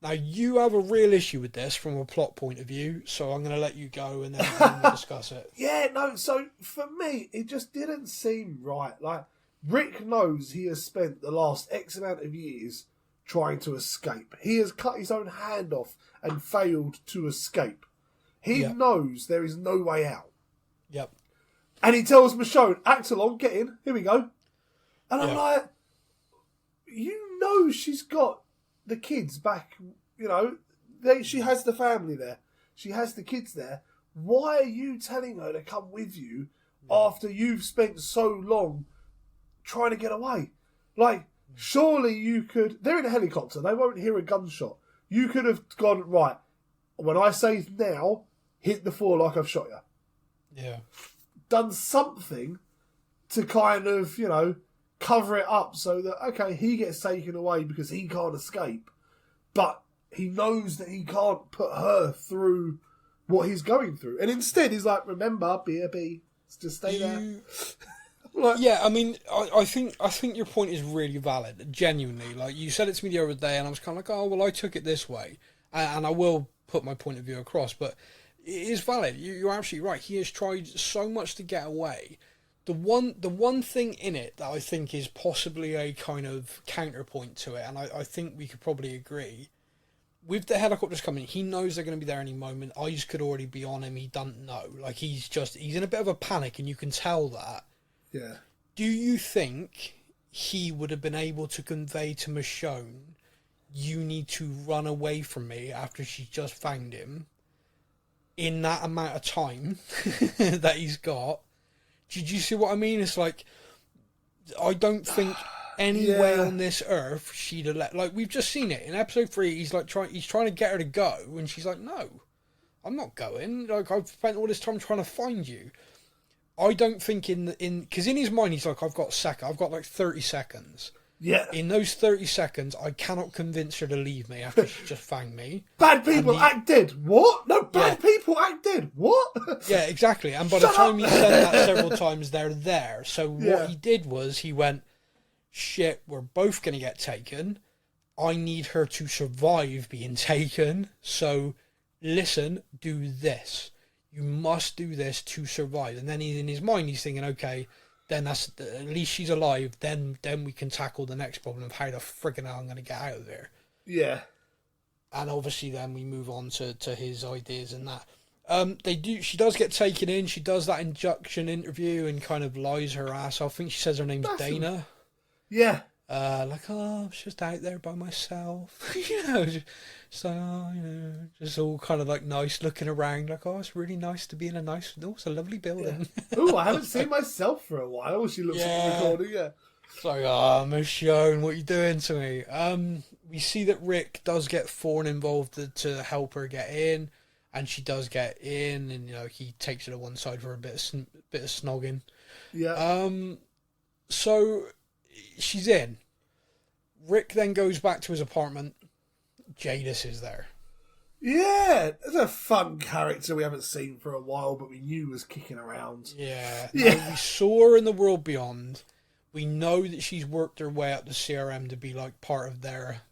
Now, you have a real issue with this from a plot point of view, so I'm going to let you go and then we'll discuss it. Yeah, no, so for me, it just didn't seem right. Like, Rick knows he has spent the last X amount of years trying to escape. He has cut his own hand off and failed to escape. He knows there is no way out. Yep. And he tells Michonne, act along, get in, here we go. And I'm like, you know she's got the kids back, you know, she has the family there. She has the kids there. Why are you telling her to come with you after you've spent so long trying to get away? Like, surely you could... They're in a helicopter. They won't hear a gunshot. You could have gone, right, when I say now, hit the floor like I've shot you. Yeah. Done something to kind of, you know, cover it up so that, okay, he gets taken away because he can't escape, but he knows that he can't put her through what he's going through. And instead, he's like, remember, B.A.B., just stay there. Like, yeah, I mean, I think your point is really valid. Genuinely, like you said it to me the other day, and I was kind of like, oh well, I took it this way, and I will put my point of view across, but it is valid. You're absolutely right. He has tried so much to get away. The one thing in it that I think is possibly a kind of counterpoint to it, and I think we could probably agree, with the helicopters coming, he knows they're going to be there any moment. Eyes could already be on him. He doesn't know. Like he's in a bit of a panic, and you can tell that. Yeah. Do you think he would have been able to convey to Michonne, you need to run away from me after she's just found him, in that amount of time that he's got? Did you see what I mean? It's like, I don't think any way on this earth she'd have let... Like, we've just seen it. In episode 3, he's trying to get her to go, and she's like, no, I'm not going. Like, I've spent all this time trying to find you. I don't think because in his mind, he's like, I've got like 30 seconds. Yeah. In those 30 seconds, I cannot convince her to leave me after she just found me. Bad people act dead. What? No, bad people act dead. What? Yeah, exactly. And by the time he said that several times, they're there. So what he did was he went, shit, we're both going to get taken. I need her to survive being taken. So listen, do this. You must do this to survive. And then in his mind, he's thinking, okay, then that's at least she's alive. Then we can tackle the next problem of how the friggin' hell I'm going to get out of there. Yeah. And obviously, then we move on to his ideas and that. She does get taken in. She does that induction interview and kind of lies her ass off. I think she says her name's Dana. Yeah. Like, oh, I'm just out there by myself. Just all kind of like nice looking around. Like, oh, it's really nice to be in it's a lovely building. Yeah. Oh, I haven't seen myself for a while. She looks at the recording, It's like, oh, Michonne, what are you doing to me? We see that Rick does get Thorne involved to help her get in, and she does get in, and he takes her to one side for a bit of snogging. Yeah. So she's in. Rick then goes back to his apartment. Jadis is there. Yeah, there's a fun character we haven't seen for a while, but we knew was kicking around. Yeah. Now, we saw her in the world beyond. We know that she's worked her way up the CRM to be like part of their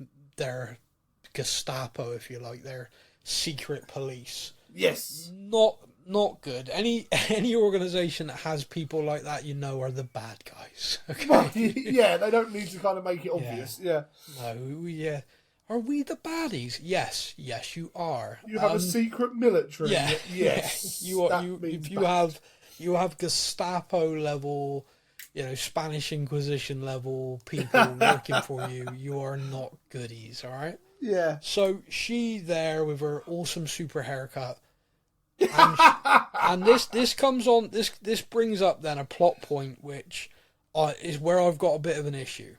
Gestapo, if you like, their secret police. Yes. Not good. Any organisation that has people like that, are the bad guys. Okay? Well, yeah, they don't need to kind of make it obvious. Yeah. No, yeah. Are we the baddies? Yes, you are. You have a secret military. Yeah. Yes. You are. You have Gestapo level, Spanish Inquisition level people working for you. You are not goodies, all right? Yeah. So she there with her awesome super haircut. And this comes on. This brings up then a plot point, which is where I've got a bit of an issue.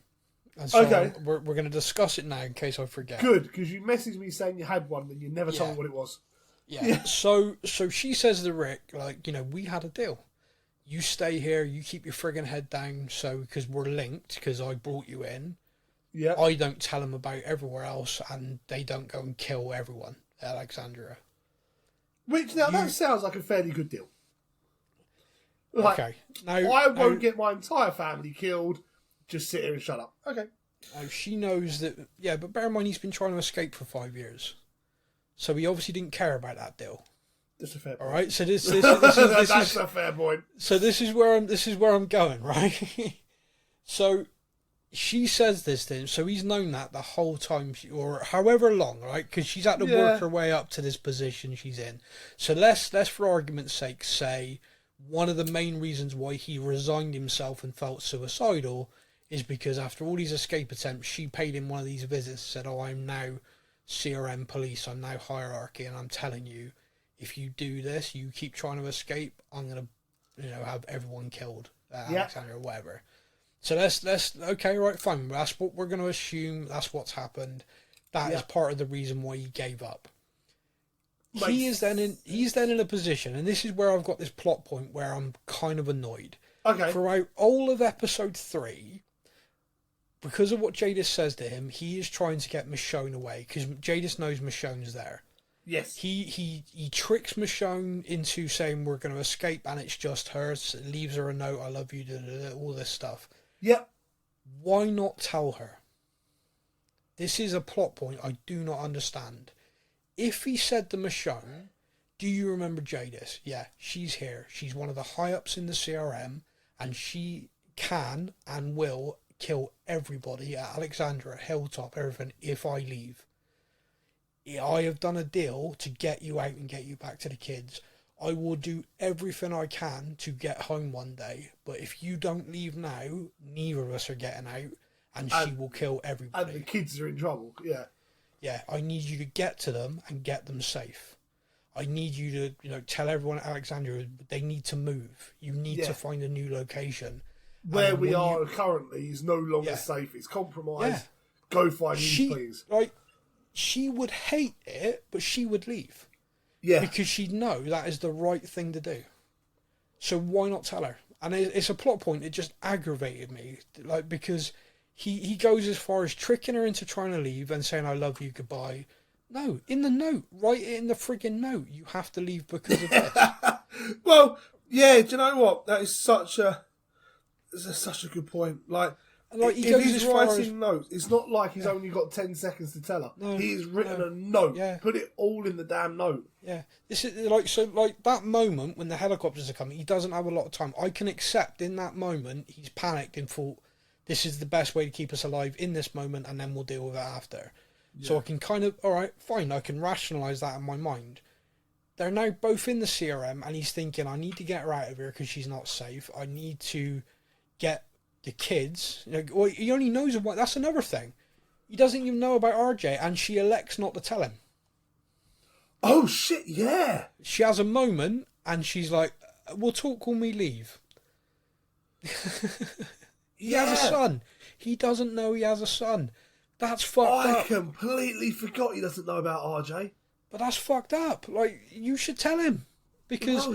And so we're going to discuss it now in case I forget. Good, because you messaged me saying you had one, and you never told me what it was. Yeah. So she says to Rick, like, we had a deal. You stay here. You keep your friggin' head down. So because we're linked, because I brought you in. Yeah. I don't tell them about everywhere else, and they don't go and kill everyone at Alexandria. Which, now, that sounds like a fairly good deal. Like, okay. Now, I won't get my entire family killed. Just sit here and shut up. Okay. Now, she knows that... Yeah, but bear in mind, he's been trying to escape for 5 years. So he obviously didn't care about that deal. That's a fair point. All right, so this is That's a fair point. So this is where I'm going, right? So she says this to him, so he's known that the whole time, or however long, right? Because she's had to work her way up to this position she's in. So let's for argument's sake say one of the main reasons why he resigned himself and felt suicidal is because after all these escape attempts, she paid him one of these visits, said, oh, I'm now CRM police, I'm now hierarchy, and I'm telling you, if you do this, you keep trying to escape, I'm going to, have everyone killed, Alexander or whatever. So let's okay, right, fine. That's what we're going to assume. That's what's happened. That is part of the reason why he gave up. He's then in a position, and this is where I've got this plot point where I'm kind of annoyed. Okay. Throughout all of episode 3, because of what Jadis says to him, he is trying to get Michonne away, because Jadis knows Michonne's there. Yes. He tricks Michonne into saying we're going to escape and it's just her. Leaves her a note, I love you, all this stuff. Yep. Why not tell her? This is a plot point I do not understand. If he said to Michonne, do you remember Jadis? Yeah, she's here. She's one of the high-ups in the CRM, and she can and will kill everybody at Alexandra, Hilltop, everything, if I leave. I have done a deal to get you out and get you back to the kids. I will do everything I can to get home one day, but if you don't leave now, neither of us are getting out, and she will kill everybody. And the kids are in trouble, yeah. Yeah, I need you to get to them and get them safe. I need you to, tell everyone at Alexandria they need to move. You need to find a new location. Where we are currently is no longer safe. It's compromised. Yeah. Go find these, please. She would hate it, but she would leave. Yeah. Because she'd know that is the right thing to do. So why not tell her? And it's a plot point. It just aggravated me. Because he goes as far as tricking her into trying to leave and saying, I love you, goodbye. No, in the note. Write it in the friggin' note. You have to leave because of this. Well, yeah, do you know what? That is such a good point. If he's writing notes, it's not like he's only got 10 seconds to tell her. No, he's written a note. Yeah. Put it all in the damn note. Yeah. This is that moment when the helicopters are coming, he doesn't have a lot of time. I can accept in that moment he's panicked and thought this is the best way to keep us alive in this moment and then we'll deal with it after. Yeah. So I can kind of, alright, fine, I can rationalise that in my mind. They're now both in the CRM and he's thinking, I need to get her out of here because she's not safe. I need to get the kids. He only knows about, that's another thing. He doesn't even know about RJ and she elects not to tell him. Oh shit, yeah. She has a moment and she's like, we'll talk when we leave. He has a son. He doesn't know he has a son. That's fucked up. I completely forgot he doesn't know about RJ. But that's fucked up. You should tell him. Because,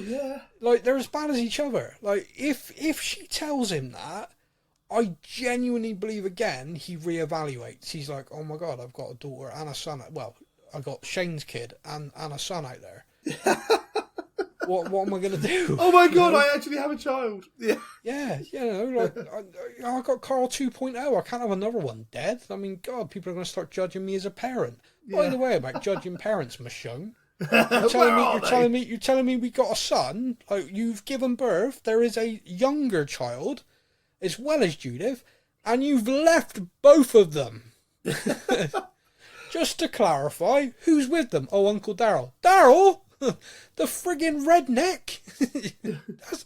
they're as bad as each other. If she tells him that, I genuinely believe again he reevaluates. He's like, oh my God, I've got a daughter and a son. Well, I got Shane's kid and a son out there. What am I going to do? Oh my God, I actually have a child. Yeah. Yeah, I got Carl 2.0. I can't have another one dead. I mean, God, people are going to start judging me as a parent. Yeah. By the way, about judging parents, Michonne. You're telling me we got a son, you've given birth, there is a younger child, as well as Judith, and you've left both of them. Just to clarify, who's with them? Oh, Uncle Daryl. Daryl? The friggin' redneck.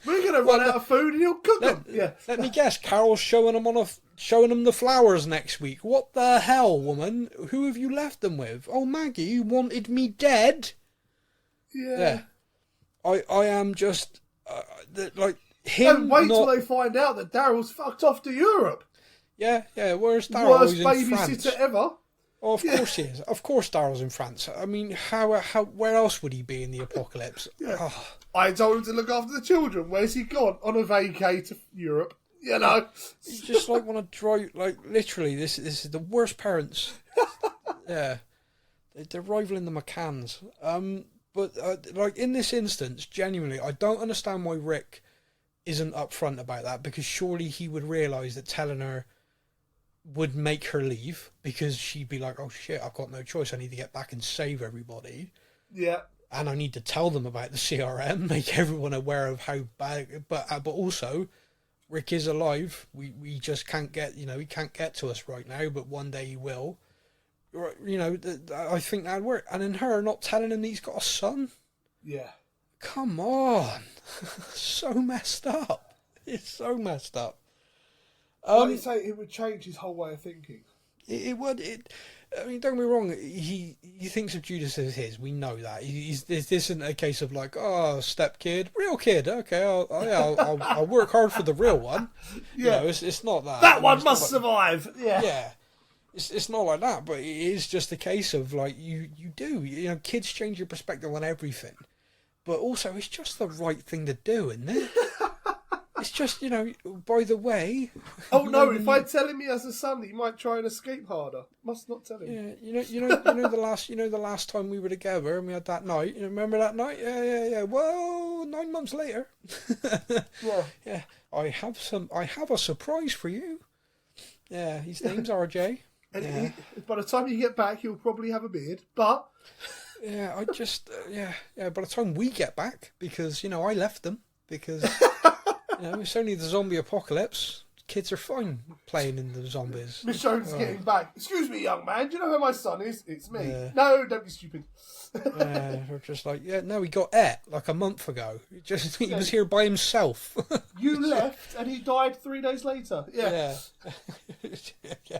We're gonna run out of food and he'll cook them. Yeah. Let me guess. Carol's showing them the flowers next week. What the hell, woman? Who have you left them with? Oh, Maggie, you wanted me dead. Yeah. I am just him. And wait till they find out that Daryl's fucked off to Europe. Yeah. Where's Daryl? Worst babysitter ever. Oh, of course he is. Of course Daryl's in France. I mean, how where else would he be in the apocalypse? Yeah. Oh. I told him to look after the children. Where's he gone? On a vacay to Europe. You know. You just want to drive, literally, this is the worst parents. Yeah. They're rivaling the McCanns. But in this instance, genuinely, I don't understand why Rick isn't upfront about that, because surely he would realise that telling her would make her leave, because she'd be like, oh shit, I've got no choice, I need to get back and save everybody. Yeah. And I need to tell them about the CRM, make everyone aware of how bad, but also, Rick is alive, we just can't get, he can't get to us right now, but one day he will. I think that'd work. And then her not telling him that he's got a son? Yeah. Come on. So messed up. It's so messed up. Like you say, it would change his whole way of thinking. It would. I mean, don't get me wrong. He thinks of Judas as his. We know that. This isn't a case of step kid, real kid. Okay, I'll work hard for the real one. Yeah, it's not that. That one must survive. Yeah. Yeah. It's not like that, but it is just a case of you do. Kids change your perspective on everything, but also it's just the right thing to do, isn't it? It's just, by the way. Oh no! If I tell him he has a son, he might try and escape harder. Must not tell him. Yeah, the last time we were together and we had that night. Remember that night? Yeah. Well, 9 months later. Yeah. Yeah. I have a surprise for you. Yeah, his name's RJ. And by the time you get back, he'll probably have a beard. But yeah, I just by the time we get back, because I left them because it's only the zombie apocalypse. Kids are fine playing in the zombies. Michonne's getting back. Excuse me, young man. Do you know who my son is? It's me. No, don't be stupid. We're just like, no, he got like a month ago. He was here by himself. You left, and he died 3 days later. Yeah. Yeah.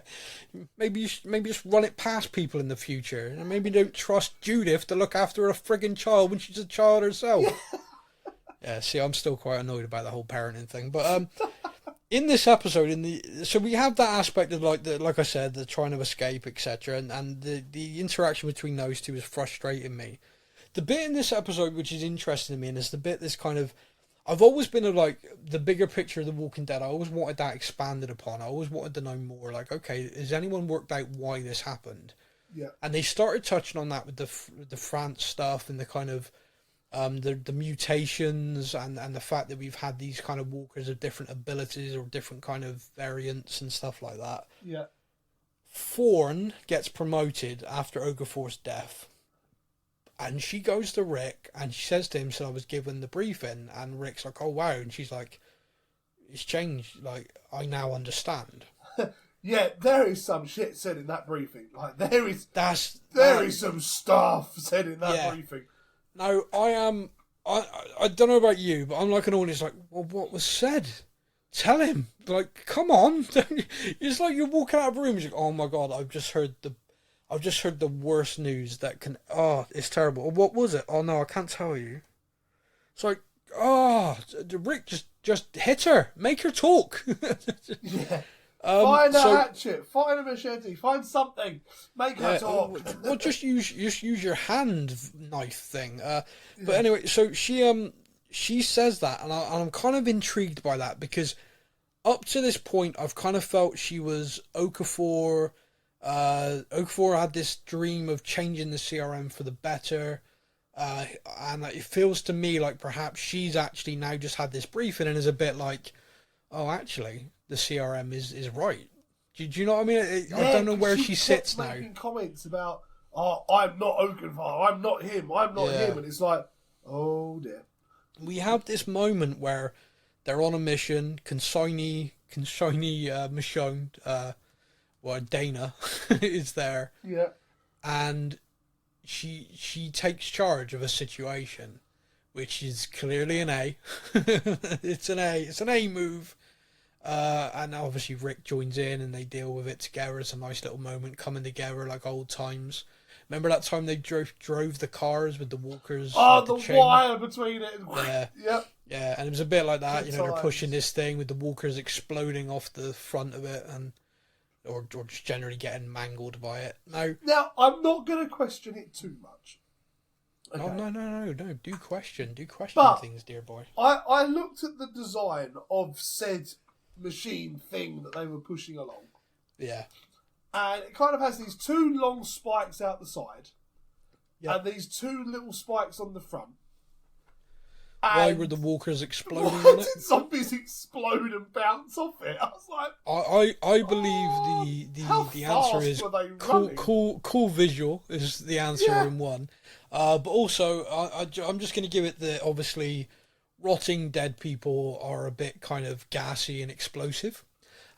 Maybe just run it past people in the future, and maybe don't trust Judith to look after a friggin' child when she's a child herself. Yeah. See, I'm still quite annoyed about the whole parenting thing, but in this episode, so we have that aspect of like I said, the trying to escape, etc., and the interaction between those two is frustrating me. The bit in this episode which is interesting to me, and is the bit that's kind of, I've always been the bigger picture of The Walking Dead. I always wanted that expanded upon. I always wanted to know more. Like, okay, has anyone worked out why this happened? Yeah. And they started touching on that with the France stuff and the kind of the mutations and the fact that we've had these kind of walkers of different abilities or different kind of variants and stuff like that. Yeah. Thorne gets promoted after Okafor's death. And she goes to Rick and she says to him, so I was given the briefing, and Rick's like, oh wow, and she's like, it's changed, like, I now understand. Yeah, there is some shit said in that briefing. Like, there is some stuff said in that briefing. No, I don't know about you, but I'm like an audience, like, well, what was said? Tell him. Like, come on. It's like you're walking out of a room and you're like, oh my God, I've just heard the worst news that can, it's terrible. What was it? Oh no, I can't tell you. It's like, Rick, just hit her. Make her talk. Yeah. Find a hatchet, find a machete, find something, make her talk. Well, just use your hand knife thing. But anyway, so she says that, and I'm kind of intrigued by that, because up to this point, I've kind of felt she was Okafor. Okafor had this dream of changing the CRM for the better, and it feels to me like perhaps she's actually now just had this briefing and is a bit like, oh, actually, the CRM is right. Do you know what I mean? I don't know where she sits now. Making comments about, I'm not Okafor, I'm not him, and it's like, oh dear. We have this moment where they're on a mission. Consignee Michonne, Dana is there. Yeah. And she takes charge of a situation, which is clearly an A. It's an A move. And obviously Rick joins in and they deal with it together. It's a nice little moment coming together like old times. Remember that time they drove the cars with the walkers? Oh, the wire between it. Yeah. Yep. Yeah, and it was a bit like that. Good they're times. pushing this thing with the walkers exploding off the front of it, and or just generally getting mangled by it. Now I'm not going to question it too much. Okay. Oh no! Do question things, dear boy. I looked at the design of said machine thing that they were pushing along. Yeah. And it kind of has these two long spikes out the side. Yep. And these two little spikes on the front. Why were the walkers exploding why on it? did zombies explode and bounce off it? I was like, I believe the answer is cool visual is the answer in one. But also I'm just going to give it the obviously rotting dead people are a bit kind of gassy and explosive.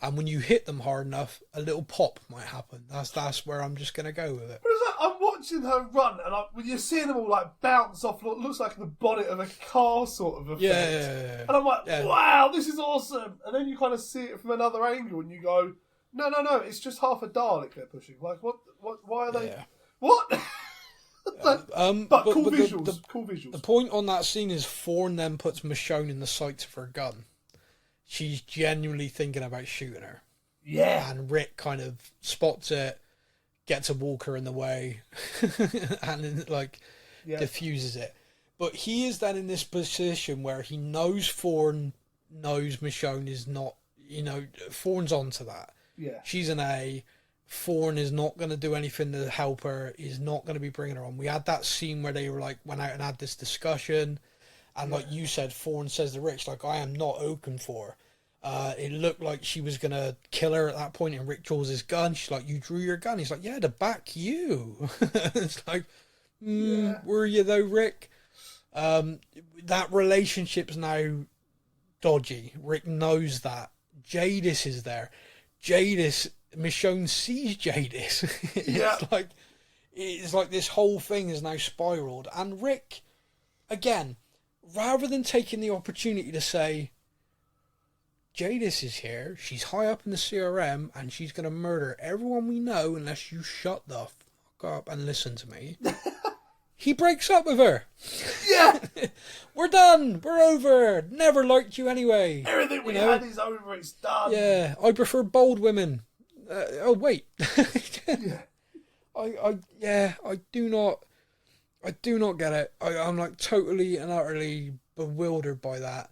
And when you hit them hard enough, a little pop might happen. That's where I'm just going to go with it. I'm watching her run, and when you're seeing them all like bounce off, it looks like the bonnet of a car sort of effect. Yeah. And I'm like, wow, this is awesome. And then you kind of see it from another angle, and you go, no, it's just half a Dalek they're pushing. Like, what? Why are they? Yeah. What? But cool visuals. Cool visuals. The point on that scene is Thorne then puts Michonne in the sights of her gun. She's genuinely thinking about shooting her. Yeah. And Rick kind of spots it, gets a walker in the way, and diffuses it. But he is then in this position where he knows Thorne knows Michonne is not, Thorne's onto that. Yeah. She's an A. Thorne is not going to do anything to help her. He's not going to be bringing her on. We had that scene where they were went out and had this discussion. And like you said, Thorne says to Rich, I am not open for her. It looked like she was going to kill her at that point, and Rick draws his gun. She's like, you drew your gun? He's like, yeah, to back you. It's like, were you though, Rick? That relationship's now dodgy. Rick knows that. Jadis is there. Michonne sees Jadis. It's like this whole thing is now spiraled. And Rick, again, rather than taking the opportunity to say, Jadis is here, she's high up in the CRM, and she's going to murder everyone we know unless you shut the fuck up and listen to me. He breaks up with her. Yeah. We're done. We're over. Never liked you anyway. Everything we had is over. It's done. Yeah. I prefer bold women. Oh, wait. Yeah. I do not get it. I'm totally and utterly bewildered by that.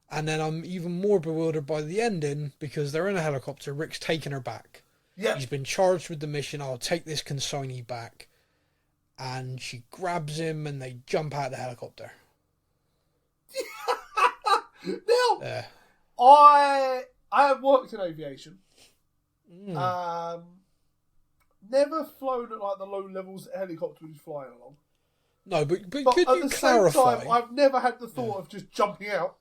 And then I'm even more bewildered by the ending, because they're in a helicopter. Rick's taking her back. Yeah. He's been charged with the mission. I'll take this consignee back. And she grabs him and they jump out of the helicopter. Now, I have worked in aviation. Never flown at the low levels that helicopter was flying along. No, but could at you the clarify? same time, I've never had the thought of just jumping out.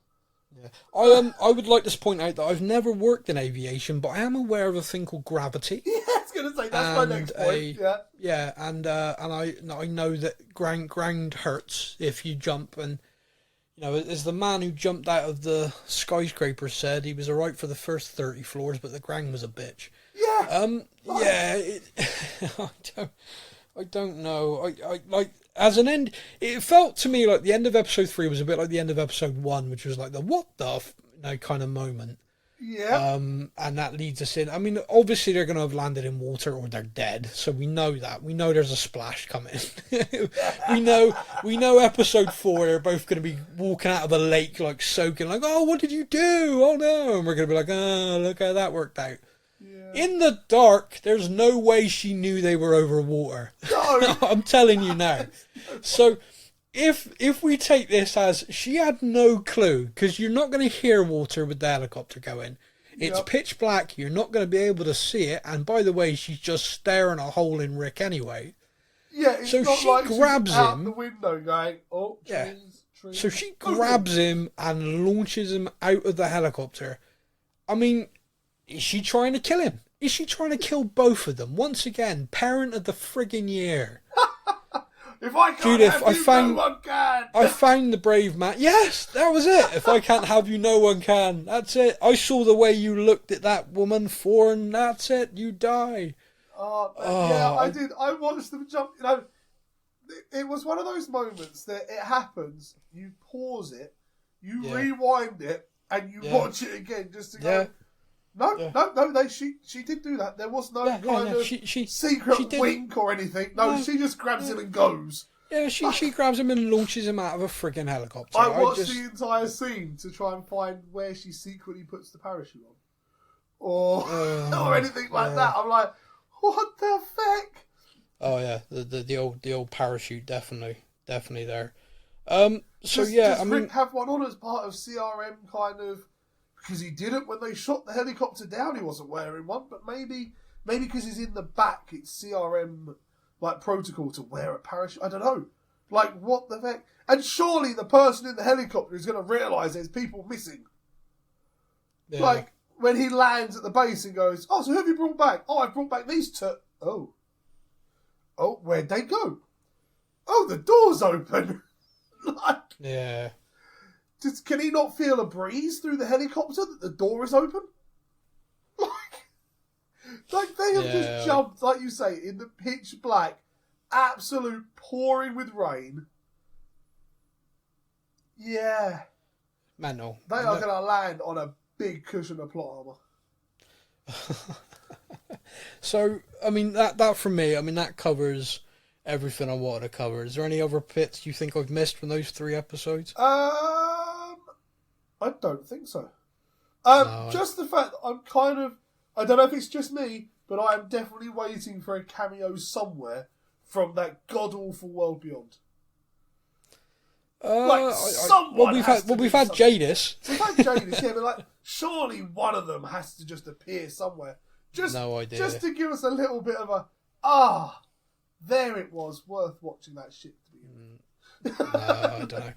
Yeah. I would like to point out that I've never worked in aviation, but I am aware of a thing called gravity. Yeah, I was going to say that's my next point. And I know that ground hurts if you jump, and as the man who jumped out of the skyscraper said, he was alright for the first 30 floors, but the ground was a bitch. Yeah. I don't know. I as an end, it felt to me like the end of episode 3 was a bit like the end of episode 1, which was like the what the kind of moment. Yeah. And that leads us in. I mean, obviously they're going to have landed in water or they're dead, so we know that. We know there's a splash coming. we know episode 4 they're both going to be walking out of a lake soaking, oh, what did you do? Oh no, and we're going to be like, oh, look how that worked out. In the dark, there's no way she knew they were over water. No. I'm telling you now. So, if we take this as she had no clue, because you're not going to hear water with the helicopter going. It's pitch black. You're not going to be able to see it. And by the way, she's just staring a hole in Rick anyway. Yeah. It's so not she like grabs she's out him. the window going, oh, trees. So she grabs him and launches him out of the helicopter. I mean, is she trying to kill him? Is she trying to kill both of them? Once again, parent of the friggin' year. If I can't Judith, have you, no one can. I found the brave man. Yes, that was it. If I can't have you, no one can. That's it. I saw the way you looked at that woman, Thorne. That's it. You die. I did. I watched them jump. It was one of those moments that it happens. You pause it, you rewind it, and you watch it again just to go. No. She did do that. There was no kind of secret wink or anything. No, she just grabs him and goes. Yeah, she grabs him and launches him out of a friggin' helicopter. I watched the entire scene to try and find where she secretly puts the parachute on. Or anything like that. I'm like, what the feck? Oh yeah, the old parachute definitely there. Does Rick have one on as part of CRM kind of? Because he didn't when they shot the helicopter down. He wasn't wearing one, but maybe because he's in the back, it's CRM protocol to wear a parachute. I don't know. What the heck? And surely the person in the helicopter is going to realise there's people missing. Yeah. When he lands at the base and goes, "Oh, so who have you brought back? Oh, I've brought back these two. Oh, where'd they go? Oh, the door's open." Yeah. Can he not feel a breeze through the helicopter that the door is open? They have just jumped, like you say, in the pitch black, absolute pouring with rain. Yeah. Mental. They are going to land on a big cushion of plot armour. So, I mean, that for me, that covers everything I wanted to cover. Is there any other bits you think I've missed from those 3 episodes? I don't think so. Just the fact that I'm kind of, I don't know if it's just me, but I am definitely waiting for a cameo somewhere from that god-awful World Beyond. Someone we've had Jadis. We've had Jadis, yeah, but surely one of them has to just appear somewhere. No idea. Just to give us a little bit of a, there it was, worth watching that shit to be in. No, I don't know.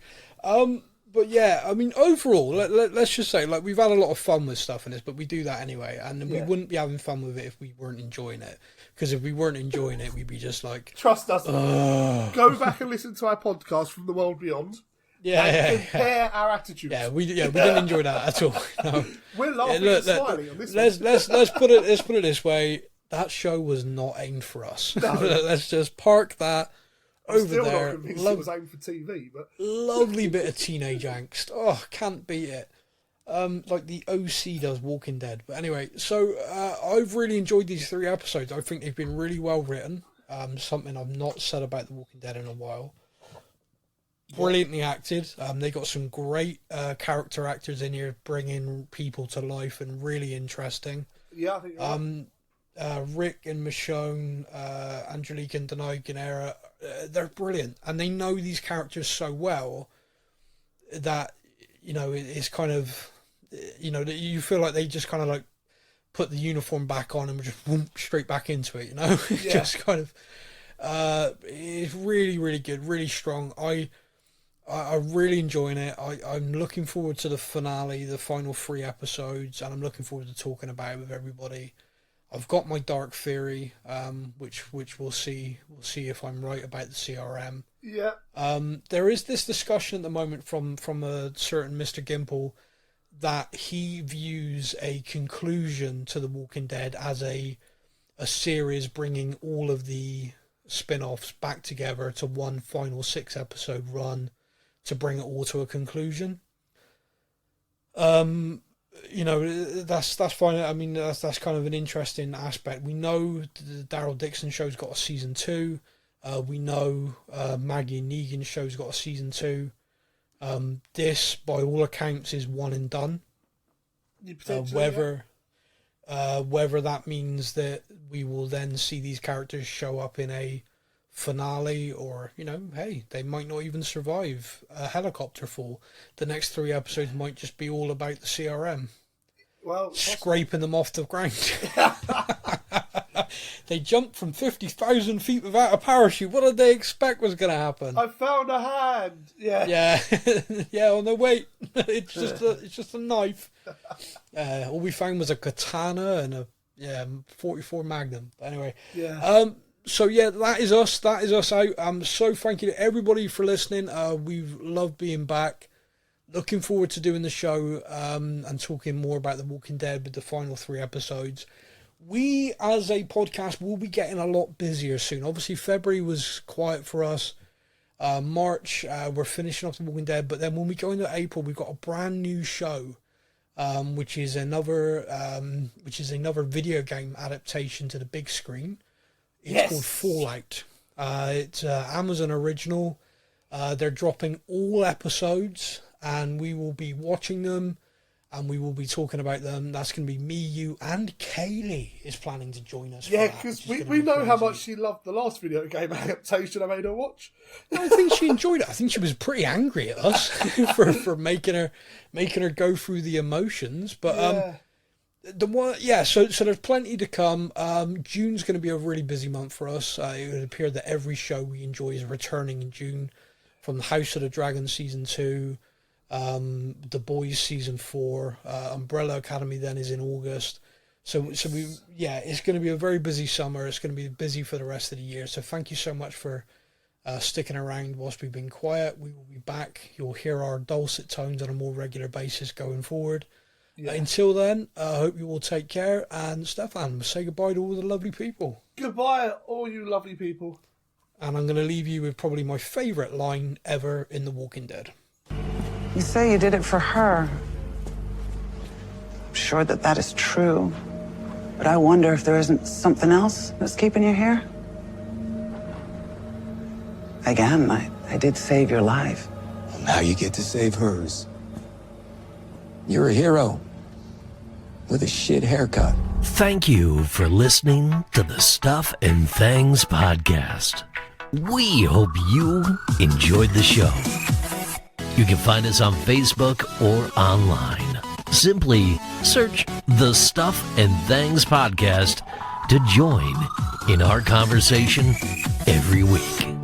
But yeah, I mean, overall, let's just say, we've had a lot of fun with stuff in this, but we do that anyway, and we wouldn't be having fun with it if we weren't enjoying it. Because if we weren't enjoying it, we'd be just like... Trust us. Go back and listen to our podcast from the World Beyond. Compare our attitudes. Yeah, we didn't enjoy that at all. No. We're laughing and smiling on this one. Let's put it this way. That show was not aimed for us. No. Let's just park that over still there. Not convinced it was aimed for TV, but lovely bit of teenage angst. Oh, can't beat it. Like the OC does Walking Dead. But anyway, so I've really enjoyed these 3 episodes. I think they've been really well written. Something I've not said about The Walking Dead in a while. Brilliantly acted. They got some great character actors in here, bringing people to life and really interesting. Yeah, I think. Rick and Michonne, Angelique and Denai Guerrero, they're brilliant, and they know these characters so well that it's kind of that you feel like they just kind of put the uniform back on and just whoomp straight back into it. Just kind of it's really, really good, really strong. I'm really enjoying it. I'm looking forward to the finale, the final 3 episodes, and I'm looking forward to talking about it with everybody. I've got my dark theory, which we'll see. We'll see if I'm right about the CRM. Yeah. There is this discussion at the moment from a certain Mr. Gimple that he views a conclusion to The Walking Dead as a series bringing all of the spin-offs back together to one final 6-episode run to bring it all to a conclusion. That's fine. I mean, that's kind of an interesting aspect. We know the Daryl Dixon show's got a season 2. We know Maggie and Negan's show's got a season 2. This, by all accounts, is one and done. Whether that means that we will then see these characters show up in a finale, or hey, they might not even survive a helicopter fall. The next 3 episodes might just be all about the CRM. Well, scraping them off the ground. They jumped from 50,000 feet without a parachute. What did they expect was going to happen? I found a hand. Yeah. Oh no, wait. It's just a knife. All we found was a katana and a 44 Magnum. Anyway. Yeah. So yeah, that is us. That is us out. So thank you to everybody for listening. We've loved being back. Looking forward to doing the show and talking more about The Walking Dead with the final 3 episodes. We, as a podcast, will be getting a lot busier soon. Obviously, February was quiet for us. March, we're finishing off The Walking Dead. But then when we go into April, we've got a brand new show, which is another video game adaptation to the big screen. It's called Fallout. It's Amazon original. They're dropping all episodes, and we will be watching them, and we will be talking about them. That's going to be me, you, and Kaylee is planning to join us. Yeah, because we know how much she loved the last video game adaptation I made her watch. I think she enjoyed it. I think she was pretty angry at us for making her go through the emotions. But so there's plenty to come. June's going to be a really busy month for us. It would appear that every show we enjoy is returning in June, from House of the Dragon season 2, The Boys season 4, Umbrella Academy then is in August. So it's going to be a very busy summer. It's going to be busy for the rest of the year. So thank you so much for sticking around whilst we've been quiet. We will be back. You'll hear our dulcet tones on a more regular basis going forward. Yeah. Until then, I hope you all take care. And Stefan, say goodbye to all the lovely people. Goodbye, all you lovely people. And I'm going to leave you with probably my favourite line ever in The Walking Dead. You say you did it for her. I'm sure that is true. But I wonder if there isn't something else that's keeping you here. Again, I did save your life. Well, now you get to save hers. You're a hero. with a shit haircut. Thank you for listening to the Stuff and Things podcast. We hope you enjoyed the show. You can find us on Facebook or online. Simply search the Stuff and Things podcast to join in our conversation every week.